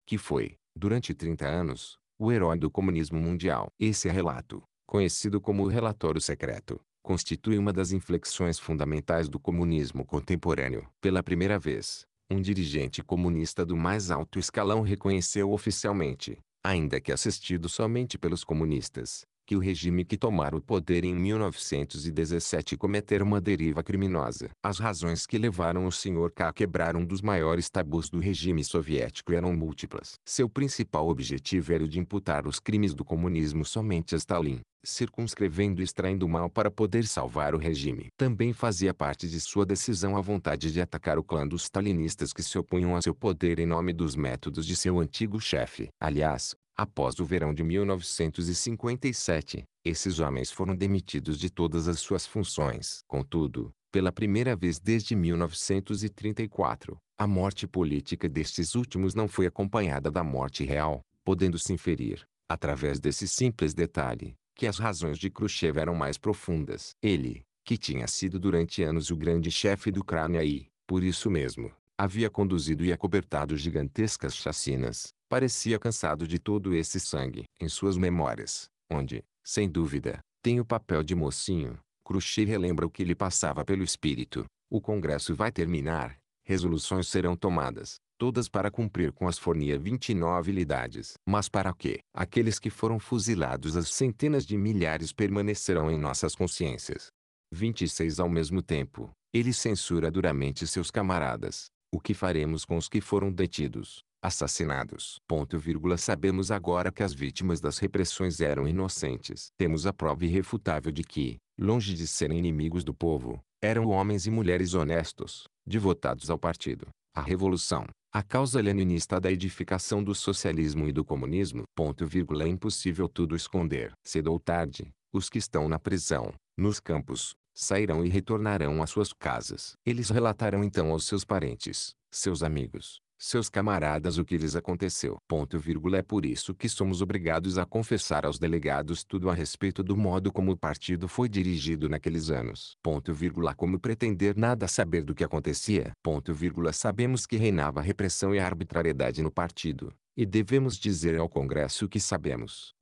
que foi, durante 30 anos, o herói do comunismo mundial. Esse relato, conhecido como o Relatório Secreto, constitui uma das inflexões fundamentais do comunismo contemporâneo. Pela primeira vez, um dirigente comunista do mais alto escalão reconheceu oficialmente, ainda que assistido somente pelos comunistas, que o regime que tomara o poder em 1917 cometera uma deriva criminosa. As razões que levaram o Sr. K a quebrar um dos maiores tabus do regime soviético eram múltiplas. Seu principal objetivo era o de imputar os crimes do comunismo somente a Stalin, circunscrevendo e extraindo o mal para poder salvar o regime. Também fazia parte de sua decisão a vontade de atacar o clã dos stalinistas que se opunham a seu poder em nome dos métodos de seu antigo chefe. Aliás, após o verão de 1957, esses homens foram demitidos de todas as suas funções. Contudo, pela primeira vez desde 1934, a morte política destes últimos não foi acompanhada da morte real, podendo-se inferir, através desse simples detalhe, que as razões de Khrushchev eram mais profundas. Ele, que tinha sido durante anos o grande chefe do Kremlin e, por isso mesmo, Havia conduzido e acobertado gigantescas chacinas. Parecia cansado de todo esse sangue. Em suas memórias, onde, sem dúvida, tem o papel de mocinho, Khrushchev relembra o que lhe passava pelo espírito. O Congresso vai terminar, resoluções serão tomadas, todas para cumprir com as fornia 29 lidades. Mas para quê? Aqueles que foram fuzilados, as centenas de milhares permanecerão em nossas consciências. 26 Ao mesmo tempo, ele censura duramente seus camaradas. O que faremos com os que foram detidos, assassinados? Sabemos agora que as vítimas das repressões eram inocentes. Temos a prova irrefutável de que, longe de serem inimigos do povo, eram homens e mulheres honestos, devotados ao partido, à revolução, à causa leninista da edificação do socialismo e do comunismo. É impossível tudo esconder. Cedo ou tarde, os que estão na prisão, nos campos, sairão e retornarão às suas casas. Eles relatarão então aos seus parentes, seus amigos, seus camaradas o que lhes aconteceu. É por isso que somos obrigados a confessar aos delegados tudo a respeito do modo como o partido foi dirigido naqueles anos. Como pretender nada saber do que acontecia? Sabemos que reinava repressão e arbitrariedade no partido. E devemos dizer ao Congresso o que sabemos.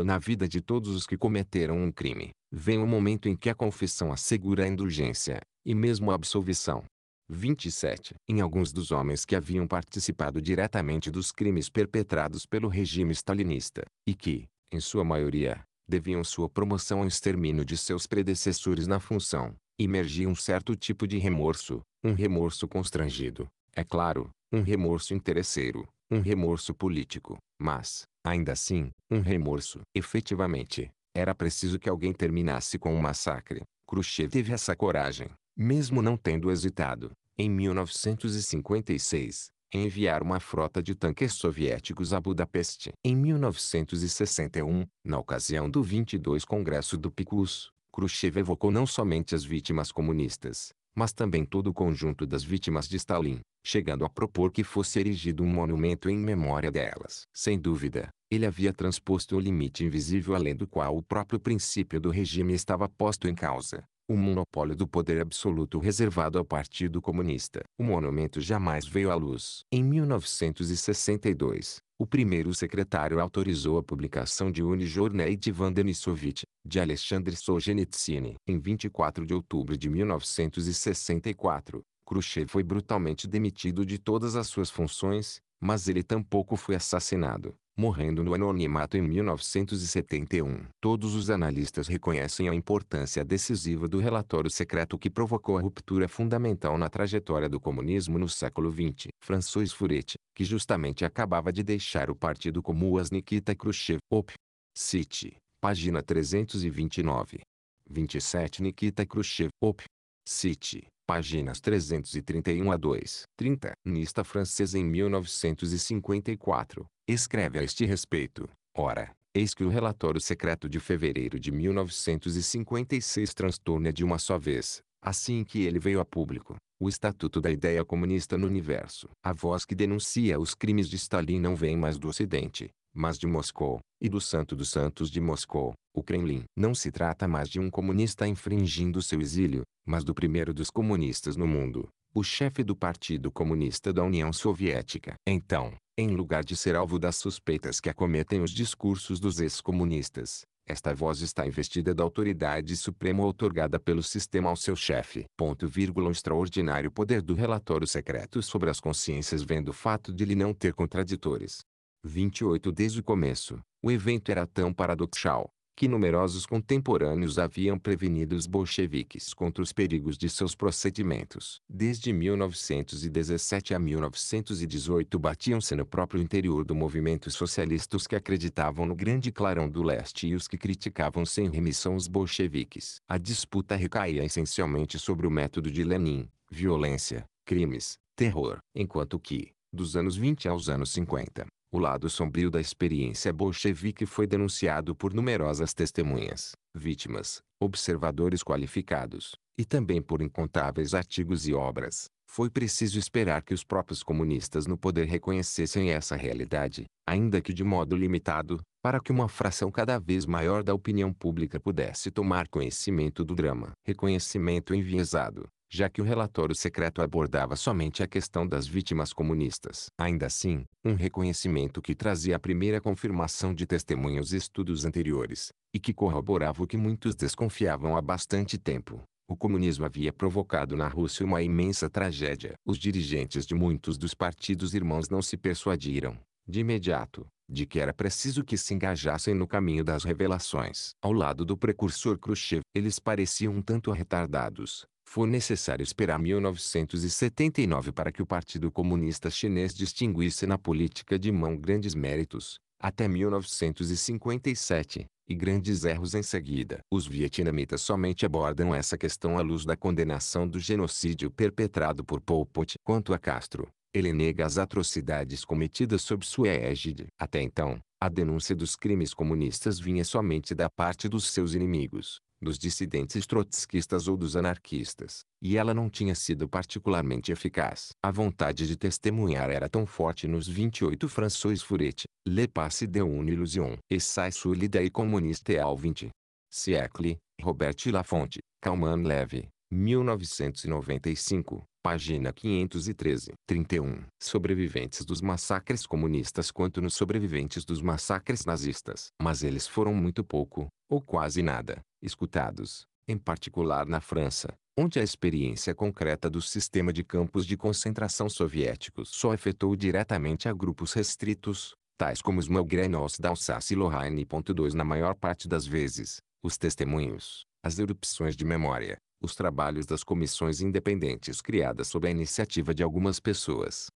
Na vida de todos os que cometeram um crime, vem o momento em que a confissão assegura a indulgência, e mesmo a absolvição. 27. Em alguns dos homens que haviam participado diretamente dos crimes perpetrados pelo regime stalinista, e que, em sua maioria, deviam sua promoção ao extermínio de seus predecessores na função, emergia um certo tipo de remorso, um remorso constrangido, é claro, um remorso interesseiro, um remorso político, mas, ainda assim, um remorso. Efetivamente, era preciso que alguém terminasse com o massacre. Khrushchev teve essa coragem, mesmo não tendo hesitado, em 1956, em enviar uma frota de tanques soviéticos a Budapeste. Em 1961, na ocasião do 22 Congresso do PICUS, Khrushchev evocou não somente as vítimas comunistas, mas também todo o conjunto das vítimas de Stalin, chegando a propor que fosse erigido um monumento em memória delas. Sem dúvida, ele havia transposto o limite invisível além do qual o próprio princípio do regime estava posto em causa. O monopólio do poder absoluto reservado ao Partido Comunista. O monumento jamais veio à luz. Em 1962, o primeiro secretário autorizou a publicação de Unijournal de Ivan Denisovich, de Alexander Solzhenitsyn. Em 24 de outubro de 1964, Khrushchev foi brutalmente demitido de todas as suas funções, mas ele tampouco foi assassinado, morrendo no anonimato em 1971. Todos os analistas reconhecem a importância decisiva do relatório secreto que provocou a ruptura fundamental na trajetória do comunismo no século XX. François Furet, que justamente acabava de deixar o partido como o Nikita Khrushchev. Op. Cite, página 329. 27 Nikita Khrushchev. Op. Cite, páginas 331 a 2. 30. Nista francesa em 1954. Escreve a este respeito: ora, eis que o relatório secreto de fevereiro de 1956 transtorna de uma só vez, assim que ele veio a público, o estatuto da ideia comunista no universo. A voz que denuncia os crimes de Stalin não vem mais do Ocidente, mas de Moscou, e do Santo dos Santos de Moscou, o Kremlin. Não se trata mais de um comunista infringindo seu exílio, mas do primeiro dos comunistas no mundo, o chefe do Partido Comunista da União Soviética. Então, em lugar de ser alvo das suspeitas que acometem os discursos dos ex-comunistas, esta voz está investida da autoridade suprema outorgada pelo sistema ao seu chefe. O extraordinário poder do relatório secreto sobre as consciências vem do fato de ele não ter contraditores. 28 Desde o começo, o evento era tão paradoxal, que numerosos contemporâneos haviam prevenido os bolcheviques contra os perigos de seus procedimentos. Desde 1917 a 1918 batiam-se no próprio interior do movimento socialista os que acreditavam no grande clarão do leste e os que criticavam sem remissão os bolcheviques. A disputa recaía essencialmente sobre o método de Lenin: violência, crimes, terror. Enquanto que, dos anos 20 aos anos 50, o lado sombrio da experiência bolchevique foi denunciado por numerosas testemunhas, vítimas, observadores qualificados, e também por incontáveis artigos e obras. Foi preciso esperar que os próprios comunistas no poder reconhecessem essa realidade, ainda que de modo limitado, para que uma fração cada vez maior da opinião pública pudesse tomar conhecimento do drama. Reconhecimento enviesado, já que o relatório secreto abordava somente a questão das vítimas comunistas. Ainda assim, um reconhecimento que trazia a primeira confirmação de testemunhos e estudos anteriores, e que corroborava o que muitos desconfiavam há bastante tempo. O comunismo havia provocado na Rússia uma imensa tragédia. Os dirigentes de muitos dos partidos irmãos não se persuadiram, de imediato, de que era preciso que se engajassem no caminho das revelações. Ao lado do precursor Khrushchev, eles pareciam um tanto retardados. Foi necessário esperar 1979 para que o Partido Comunista Chinês distinguisse na política de mão grandes méritos, até 1957, e grandes erros em seguida. Os vietnamitas somente abordam essa questão à luz da condenação do genocídio perpetrado por Pol Pot. Quanto a Castro, ele nega as atrocidades cometidas sob sua égide. Até então, a denúncia dos crimes comunistas vinha somente da parte dos seus inimigos, dos dissidentes trotskistas ou dos anarquistas, e ela não tinha sido particularmente eficaz. A vontade de testemunhar era tão forte nos 28 François Furet, Le Passé d'une illusion, Essai sur l'idée communiste et au 20 siècle, Robert Laffont, Kalman Levy, 1995, página 513. 31. Sobreviventes dos massacres comunistas quanto nos sobreviventes dos massacres nazistas. Mas eles foram muito pouco, ou quase nada, escutados, em particular na França, onde a experiência concreta do sistema de campos de concentração soviéticos só afetou diretamente a grupos restritos, tais como os malgré-nous da Alsácia e Lorraine. 2. Na maior parte das vezes, os testemunhos, as erupções de memória, os trabalhos das comissões independentes criadas sob a iniciativa de algumas pessoas,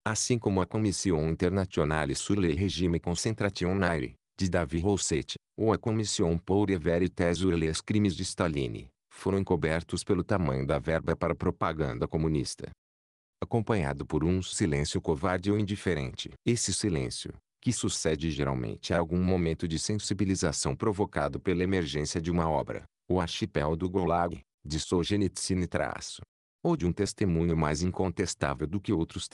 assim como a Commission Internationale sur le Régime Concentrationnaire, de David Rosset, ou a Commission pour la Vérité sur les crimes de Staline, foram encobertos pelo tamanho da verba para propaganda comunista, acompanhado por um silêncio covarde ou indiferente. Esse silêncio, que sucede geralmente a algum momento de sensibilização provocado pela emergência de uma obra, O Archipel do Gulag, de Solzhenitsyn ou de um testemunho mais incontestável do que outros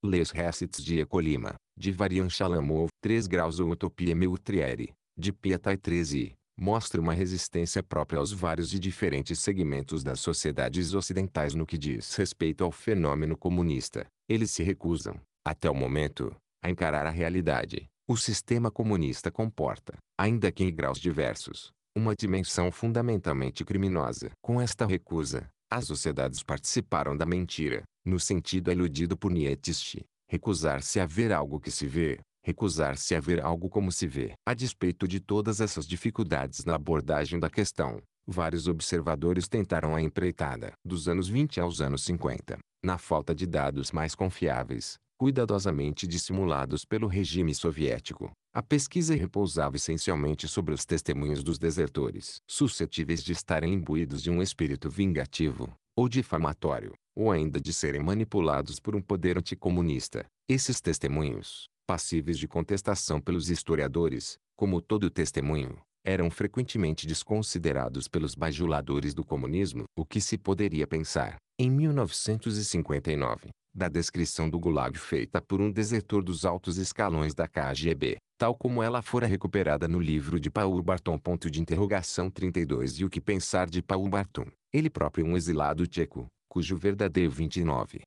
Les Récits de Colima, de Varian Chalamov, 3 graus ou Utopia Meutrieri, de Piatai 13, mostra uma resistência própria aos vários e diferentes segmentos das sociedades ocidentais no que diz respeito ao fenômeno comunista. Eles se recusam, até o momento, a encarar a realidade. O sistema comunista comporta, ainda que em graus diversos, uma dimensão fundamentalmente criminosa. Com esta recusa, as sociedades participaram da mentira, no sentido iludido por Nietzsche, recusar-se a ver algo que se vê, recusar-se a ver algo como se vê. A despeito de todas essas dificuldades na abordagem da questão, vários observadores tentaram a empreitada. Dos anos 20 aos anos 50, na falta de dados mais confiáveis, cuidadosamente dissimulados pelo regime soviético, a pesquisa repousava essencialmente sobre os testemunhos dos desertores, suscetíveis de estarem imbuídos de um espírito vingativo, ou difamatório, ou ainda de serem manipulados por um poder anticomunista. Esses testemunhos, passíveis de contestação pelos historiadores, como todo testemunho, eram frequentemente desconsiderados pelos bajuladores do comunismo. O que se poderia pensar, em 1959, da descrição do Gulag feita por um desertor dos altos escalões da KGB, tal como ela fora recuperada no livro de Paul Barton. 32 E o que pensar de Paul Barton, ele próprio um exilado tcheco, cujo verdadeiro 29.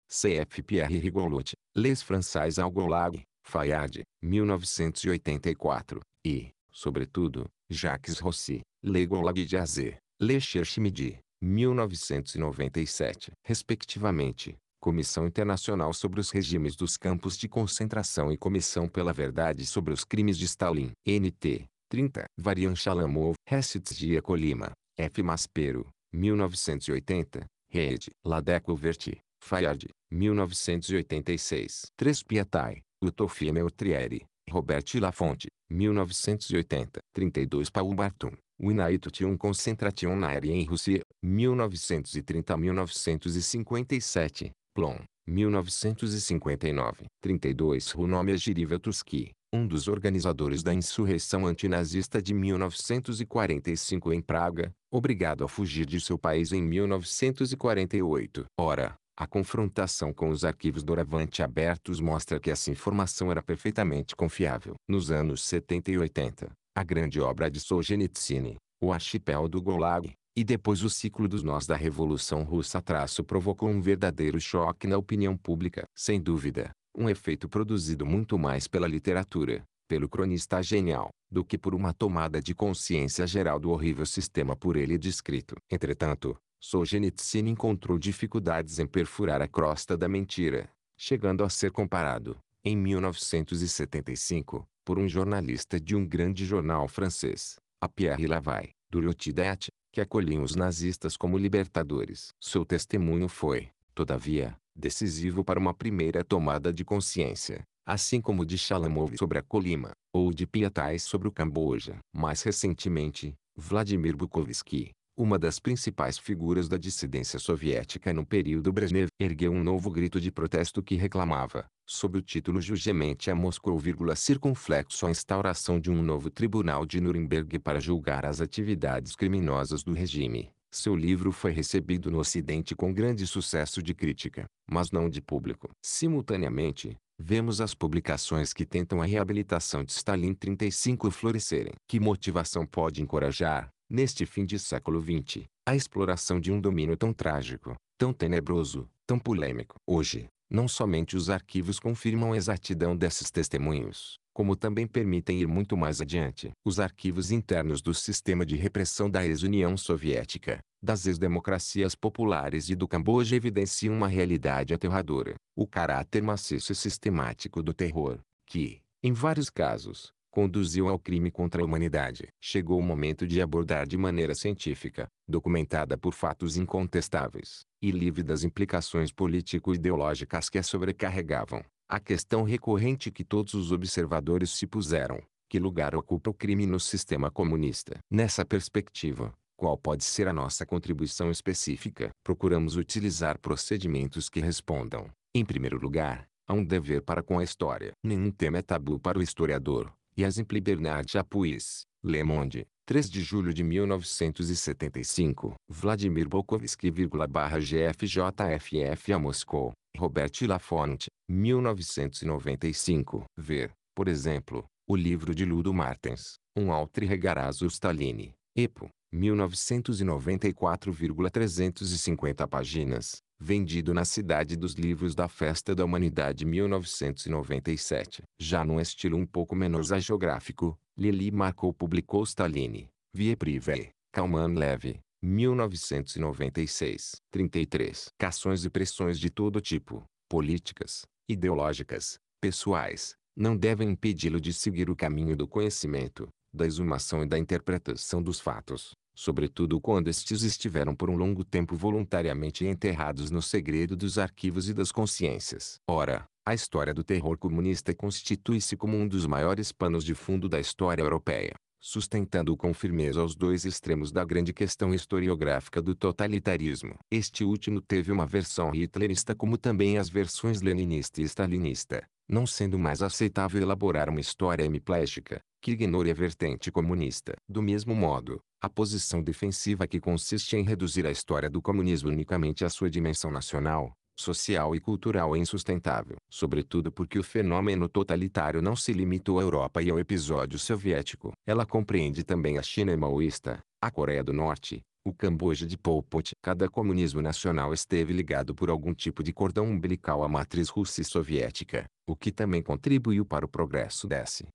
CF Pierre Rigolot, Les Français au Gulag, Fayard, 1984, e, sobretudo, Jacques Rossi, Le Gulag de Azé, Le Cherche Midi, 1997, respectivamente. Comissão Internacional sobre os Regimes dos Campos de Concentração e Comissão pela Verdade sobre os Crimes de Stalin. NT, 30. Varian Chalamov, Récits de Colima, F. Maspero, 1980. Rede, Ladeco Verti, Fayard, 1986. 3. Piatai, Utopia Meutrieri, Robert Laffont, 1980. 32. Paul Barton, Institution Concentrationnaire em Rússia, 1930-1957. Plon, 1959. 32. Runomia Giriveltuski, um dos organizadores da insurreição antinazista de 1945 em Praga, obrigado a fugir de seu país em 1948. Ora, a confrontação com os arquivos doravante abertos mostra que essa informação era perfeitamente confiável. Nos anos 70 e 80, a grande obra de Solzhenitsyn, O Archipel do Gulag, E depois o ciclo dos nós da Revolução Russa provocou um verdadeiro choque na opinião pública. Sem dúvida, um efeito produzido muito mais pela literatura, pelo cronista genial, do que por uma tomada de consciência geral do horrível sistema por ele descrito. Entretanto, Solzhenitsyn encontrou dificuldades em perfurar a crosta da mentira, chegando a ser comparado, em 1975, por um jornalista de um grande jornal francês, a Pierre Lavay, do Le Tidet, que acolhiam os nazistas como libertadores. Seu testemunho foi, todavia, decisivo para uma primeira tomada de consciência, assim como de Shalamov sobre a Colima, ou de Piatai sobre o Camboja. Mais recentemente, Vladimir Bukovsky, uma das principais figuras da dissidência soviética no período Brezhnev, ergueu um novo grito de protesto que reclamava, sob o título Jugement a Moscou, circunflexo, a instauração de um novo tribunal de Nuremberg para julgar as atividades criminosas do regime. Seu livro foi recebido no Ocidente com grande sucesso de crítica, mas não de público. Simultaneamente, vemos as publicações que tentam a reabilitação de Stalin 35 florescerem. Que motivação pode encorajar, neste fim de século XX, a exploração de um domínio tão trágico, tão tenebroso, tão polêmico? Hoje, não somente os arquivos confirmam a exatidão desses testemunhos, como também permitem ir muito mais adiante. Os arquivos internos do sistema de repressão da ex-União Soviética, das ex-democracias populares e do Camboja evidenciam uma realidade aterradora: o caráter maciço e sistemático do terror, que, em vários casos, conduziu ao crime contra a humanidade. Chegou o momento de abordar de maneira científica, documentada por fatos incontestáveis, e livre das implicações político-ideológicas que a sobrecarregavam, a questão recorrente que todos os observadores se puseram: que lugar ocupa o crime no sistema comunista? Nessa perspectiva, qual pode ser a nossa contribuição específica? Procuramos utilizar procedimentos que respondam, em primeiro lugar, a um dever para com a história. Nenhum tema é tabu para o historiador. E Exempli Bernard Chapuis, Le Monde, 3 de julho de 1975. Vladimir Bukovsky,GFJFF a Moscou, Robert Laffont, 1995. Ver, por exemplo, o livro de Ludo Martens, Um Altre Regarazo Stalin, EPO, 1994,350 páginas, vendido na Cidade dos Livros da Festa da Humanidade 1997. Já num estilo um pouco menos hagiográfico, Lili Marco publicou Stalin, Vie Privée, Kalman Levy, 1996. 33. Cações e pressões de todo tipo, políticas, ideológicas, pessoais, não devem impedi-lo de seguir o caminho do conhecimento, da exumação e da interpretação dos fatos, sobretudo quando estes estiveram por um longo tempo voluntariamente enterrados no segredo dos arquivos e das consciências. Ora, a história do terror comunista constitui-se como um dos maiores panos de fundo da história europeia, sustentando com firmeza os dois extremos da grande questão historiográfica do totalitarismo. Este último teve uma versão hitlerista como também as versões leninista e stalinista, não sendo mais aceitável elaborar uma história hemiplégica, que ignore a vertente comunista. Do mesmo modo, a posição defensiva que consiste em reduzir a história do comunismo unicamente à sua dimensão nacional, social e cultural é insustentável. Sobretudo porque o fenômeno totalitário não se limitou à Europa e ao episódio soviético. Ela compreende também a China maoísta, a Coreia do Norte, o Camboja de Pol Pot. Cada comunismo nacional esteve ligado por algum tipo de cordão umbilical à matriz russa e soviética, o que também contribuiu para o progresso desse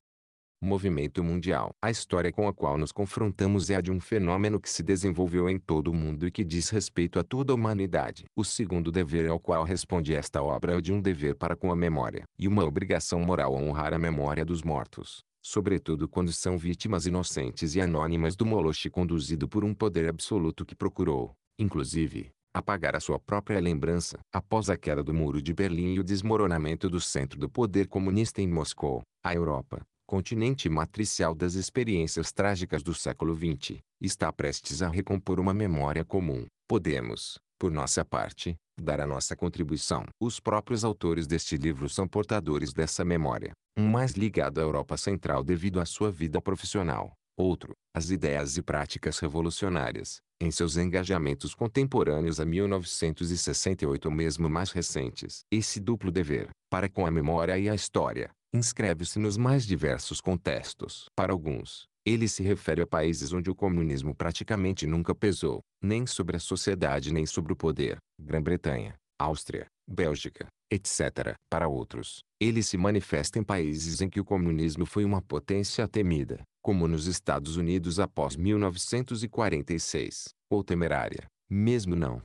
movimento mundial. A história com a qual nos confrontamos é a de um fenômeno que se desenvolveu em todo o mundo e que diz respeito a toda a humanidade. O segundo dever ao qual responde esta obra é o de um dever para com a memória, e uma obrigação moral a honrar a memória dos mortos, sobretudo quando são vítimas inocentes e anônimas do moloche conduzido por um poder absoluto que procurou, inclusive, apagar a sua própria lembrança. Após a queda do Muro de Berlim e o desmoronamento do centro do poder comunista em Moscou, a Europa, continente matricial das experiências trágicas do século XX, está prestes a recompor uma memória comum. Podemos, por nossa parte, dar a nossa contribuição. Os próprios autores deste livro são portadores dessa memória, um mais ligado à Europa Central devido à sua vida profissional, outro, às ideias e práticas revolucionárias, em seus engajamentos contemporâneos a 1968 ou mesmo mais recentes. Esse duplo dever, para com a memória e a história, inscreve-se nos mais diversos contextos. Para alguns, Ele se refere a países onde o comunismo praticamente nunca pesou, nem sobre a sociedade nem sobre o poder. Grã-Bretanha, Áustria, Bélgica, etc. Para outros, ele se manifesta em países em que o comunismo foi uma potência temida, como nos Estados Unidos após 1946, ou temerária, mesmo não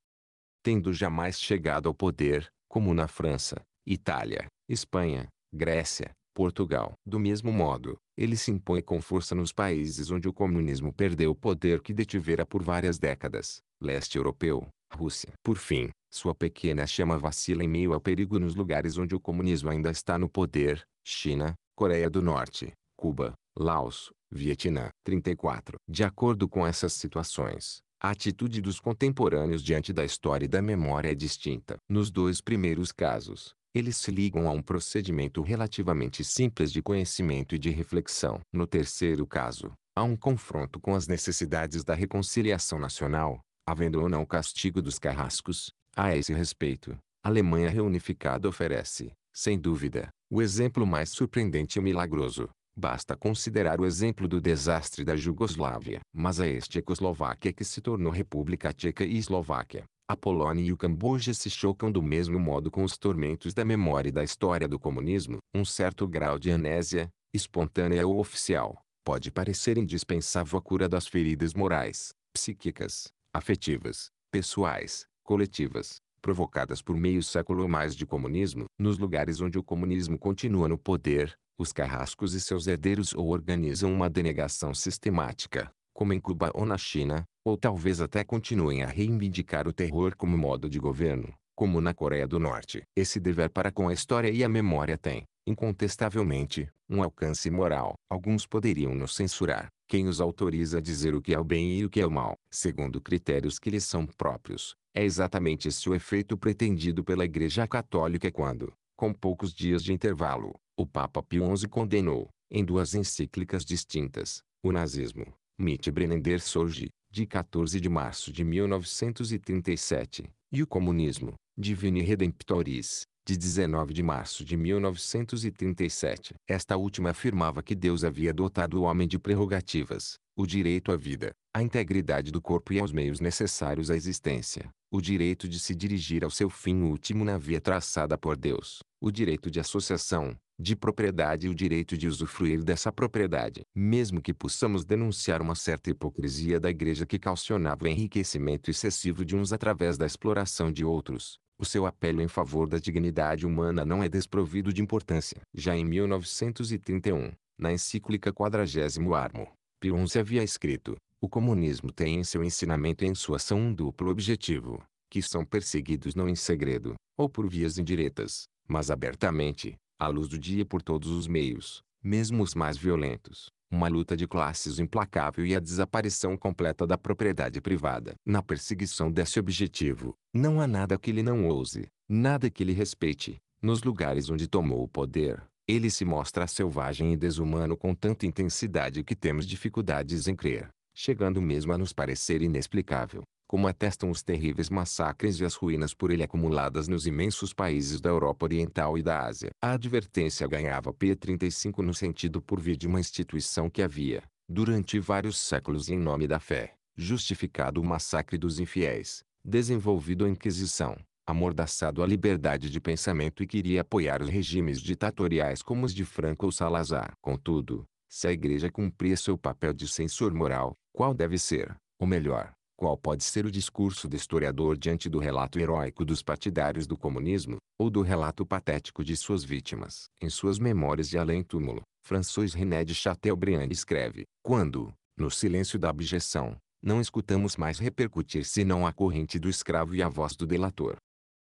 tendo jamais chegado ao poder, como na França, Itália, Espanha, Grécia, Portugal. Do mesmo modo, ele se impõe com força nos países onde o comunismo perdeu o poder que detivera por várias décadas, leste europeu, Rússia. Por fim, sua pequena chama vacila em meio ao perigo nos lugares onde o comunismo ainda está no poder, China, Coreia do Norte, Cuba, Laos, Vietnã. 34. De acordo com essas situações, a atitude dos contemporâneos diante da história e da memória é distinta. Nos dois primeiros casos, eles se ligam a um procedimento relativamente simples de conhecimento e de reflexão. No terceiro caso, há um confronto com as necessidades da reconciliação nacional, havendo ou não o castigo dos carrascos. A esse respeito, a Alemanha reunificada oferece, sem dúvida, o exemplo mais surpreendente e milagroso. Basta considerar o exemplo do desastre da Jugoslávia. Mas a ex-Tchecoslováquia que se tornou República Tcheca e Eslováquia, a Polônia e o Camboja se chocam do mesmo modo com os tormentos da memória e da história do comunismo. Um certo grau de amnésia, espontânea ou oficial, pode parecer indispensável à cura das feridas morais, psíquicas, afetivas, pessoais, coletivas, provocadas por meio século ou mais de comunismo. Nos lugares onde o comunismo continua no poder, os carrascos e seus herdeiros ou organizam uma denegação sistemática, como em Cuba ou na China, ou talvez até continuem a reivindicar o terror como modo de governo, como na Coreia do Norte. Esse dever para com a história e a memória tem, incontestavelmente, um alcance moral. Alguns poderiam nos censurar. Quem os autoriza a dizer o que é o bem e o que é o mal, segundo critérios que lhes são próprios, é exatamente esse o efeito pretendido pela Igreja Católica quando, com poucos dias de intervalo, o Papa Pio XI condenou, em duas encíclicas distintas, o nazismo, Mitbrennen der Sorge, de 14 de março de 1937, e o comunismo, Divini Redemptoris, de 19 de março de 1937. Esta última afirmava que Deus havia dotado o homem de prerrogativas, o direito à vida, à integridade do corpo e aos meios necessários à existência, o direito de se dirigir ao seu fim último na via traçada por Deus, o direito de associação, de propriedade e o direito de usufruir dessa propriedade. Mesmo que possamos denunciar uma certa hipocrisia da Igreja que calcionava o enriquecimento excessivo de uns através da exploração de outros, o seu apelo em favor da dignidade humana não é desprovido de importância. Já em 1931, na encíclica Quadragésimo Armo, Pio XI havia escrito: o comunismo tem em seu ensinamento e em sua ação um duplo objetivo, que são perseguidos não em segredo, ou por vias indiretas, mas abertamente, à luz do dia por todos os meios, mesmo os mais violentos, uma luta de classes implacável e a desaparição completa da propriedade privada. Na perseguição desse objetivo, não há nada que ele não ouse, nada que ele respeite. Nos lugares onde tomou o poder, ele se mostra selvagem e desumano com tanta intensidade que temos dificuldades em crer, chegando mesmo a nos parecer inexplicável, como atestam os terríveis massacres e as ruínas por ele acumuladas nos imensos países da Europa Oriental e da Ásia. A advertência ganhava P35 no sentido por vir de uma instituição que havia, durante vários séculos e em nome da fé, justificado o massacre dos infiéis, desenvolvido a Inquisição, amordaçado a liberdade de pensamento e queria apoiar os regimes ditatoriais como os de Franco ou Salazar. Contudo, se a Igreja cumpria seu papel de censor moral, qual deve ser, ou melhor, qual pode ser o discurso do historiador diante do relato heróico dos partidários do comunismo, ou do relato patético de suas vítimas? Em suas Memórias de Além-Túmulo, François René de Chateaubriand escreve: quando, no silêncio da abjeção, não escutamos mais repercutir senão a corrente do escravo e a voz do delator.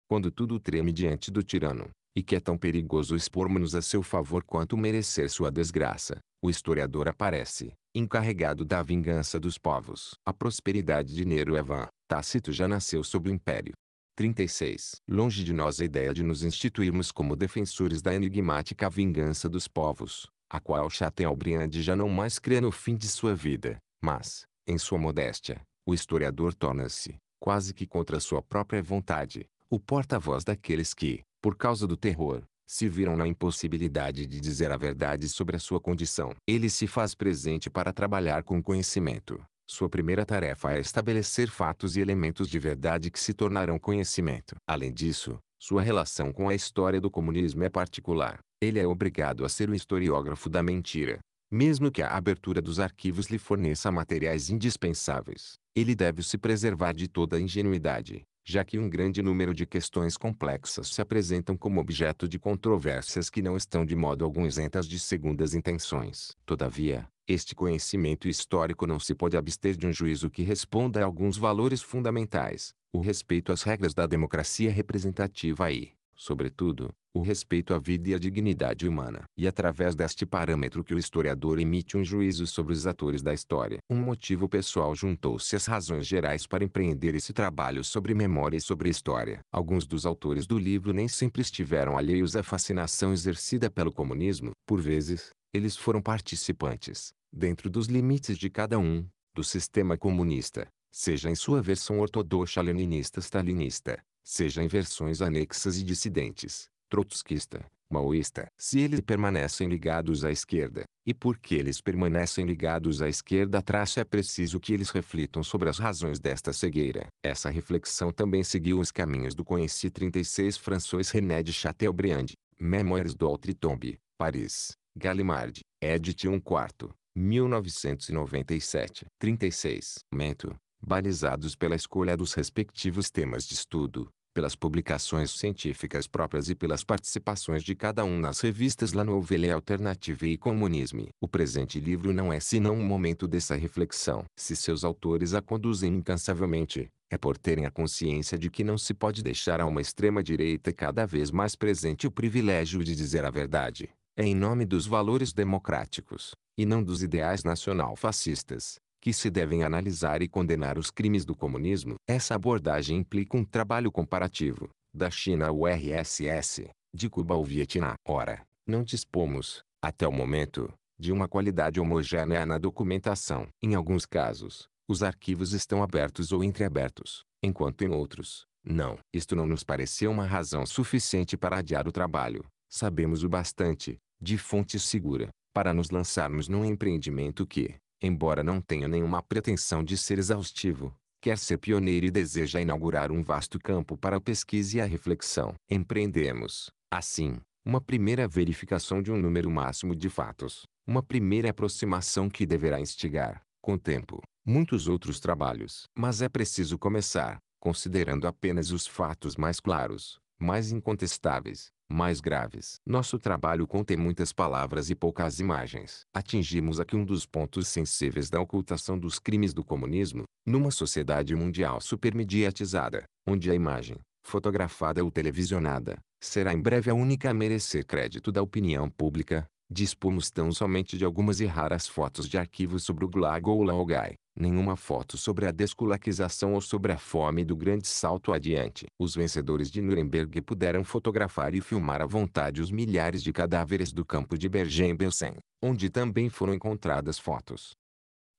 Quando tudo treme diante do tirano, e que é tão perigoso expormos-nos a seu favor quanto merecer sua desgraça, o historiador aparece, encarregado da vingança dos povos. A prosperidade de Nero é vã. Tácito já nasceu sob o império. 36. Longe de nós a ideia de nos instituirmos como defensores da enigmática vingança dos povos, a qual Chateaubriand já não mais crê no fim de sua vida, mas, em sua modéstia, o historiador torna-se, quase que contra sua própria vontade, o porta-voz daqueles que, por causa do terror, se viram na impossibilidade de dizer a verdade sobre a sua condição. Ele se faz presente para trabalhar com conhecimento. Sua primeira tarefa é estabelecer fatos e elementos de verdade que se tornarão conhecimento. Além disso, sua relação com a história do comunismo é particular. Ele é obrigado a ser o historiógrafo da mentira. Mesmo que a abertura dos arquivos lhe forneça materiais indispensáveis, ele deve se preservar de toda ingenuidade, já que um grande número de questões complexas se apresentam como objeto de controvérsias que não estão de modo algum isentas de segundas intenções. Todavia, este conhecimento histórico não se pode abster de um juízo que responda a alguns valores fundamentais: o respeito às regras da democracia representativa e, sobretudo, o respeito à vida e à dignidade humana. E através deste parâmetro que o historiador emite um juízo sobre os atores da história. Um motivo pessoal juntou-se às razões gerais para empreender esse trabalho sobre memória e sobre história. Alguns dos autores do livro nem sempre estiveram alheios à fascinação exercida pelo comunismo. Por vezes, eles foram participantes, dentro dos limites de cada um, do sistema comunista, seja em sua versão ortodoxa leninista-stalinista, seja em versões anexas e dissidentes, trotskista, maoísta. Se eles permanecem ligados à esquerda, e porque eles permanecem ligados à esquerda é preciso que eles reflitam sobre as razões desta cegueira. Essa reflexão também seguiu os caminhos do conhecido 36 François René de Chateaubriand, Mémoires d'Outre-Tombe, Paris, Gallimard, Edit 1/4, 1997. 36. Mento, balizados pela escolha dos respectivos temas de estudo, pelas publicações científicas próprias e pelas participações de cada um nas revistas La Nouvelle Alternative e Comunisme. O presente livro não é senão um momento dessa reflexão. Se seus autores a conduzem incansavelmente, é por terem a consciência de que não se pode deixar a uma extrema-direita cada vez mais presente o privilégio de dizer a verdade. É em nome dos valores democráticos, e não dos ideais nacional-fascistas, que se devem analisar e condenar os crimes do comunismo. Essa abordagem implica um trabalho comparativo, da China ao RSS, de Cuba ao Vietnã. Ora, não dispomos, até o momento, de uma qualidade homogênea na documentação. Em alguns casos, os arquivos estão abertos ou entreabertos, enquanto em outros, não. Isto não nos pareceu uma razão suficiente para adiar o trabalho. Sabemos o bastante, de fonte segura, para nos lançarmos num empreendimento que, embora não tenha nenhuma pretensão de ser exaustivo, quer ser pioneiro e deseja inaugurar um vasto campo para a pesquisa e a reflexão. Empreendemos, assim, uma primeira verificação de um número máximo de fatos, uma primeira aproximação que deverá instigar, com o tempo, muitos outros trabalhos. Mas é preciso começar, considerando apenas os fatos mais claros, mais incontestáveis, mais graves. Nosso trabalho contém muitas palavras e poucas imagens. Atingimos aqui um dos pontos sensíveis da ocultação dos crimes do comunismo, numa sociedade mundial supermediatizada, onde a imagem, fotografada ou televisionada, será em breve a única a merecer crédito da opinião pública. Dispomos tão somente de algumas e raras fotos de arquivos sobre o Gulag ou Laogai, nenhuma foto sobre a desculaquização ou sobre a fome do grande salto adiante. Os vencedores de Nuremberg puderam fotografar e filmar à vontade os milhares de cadáveres do campo de Bergen-Belsen, onde também foram encontradas fotos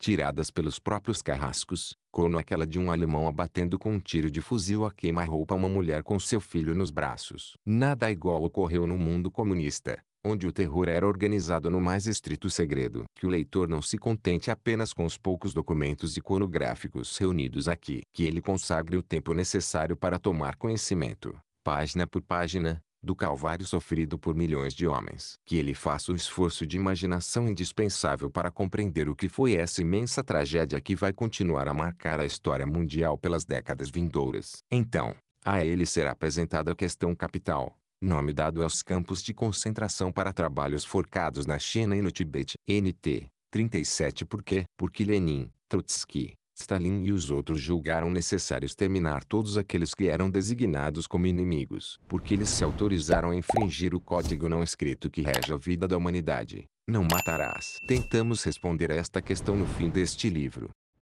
tiradas pelos próprios carrascos, como aquela de um alemão abatendo com um tiro de fuzil a queima-roupa uma mulher com seu filho nos braços. Nada igual ocorreu no mundo comunista, onde o terror era organizado no mais estrito segredo. Que o leitor não se contente apenas com os poucos documentos iconográficos reunidos aqui. Que ele consagre o tempo necessário para tomar conhecimento, página por página, do calvário sofrido por milhões de homens. Que ele faça o esforço de imaginação indispensável para compreender o que foi essa imensa tragédia que vai continuar a marcar a história mundial pelas décadas vindouras. Então, a ele será apresentada a questão capital, nome dado aos campos de concentração para trabalhos forcados na China e no Tibete. NT 37. Por quê? Porque Lenin, Trotsky, Stalin e os outros julgaram necessário exterminar todos aqueles que eram designados como inimigos. Porque eles se autorizaram a infringir o código não escrito que rege a vida da humanidade: não matarás. Tentamos responder a esta questão no fim deste livro.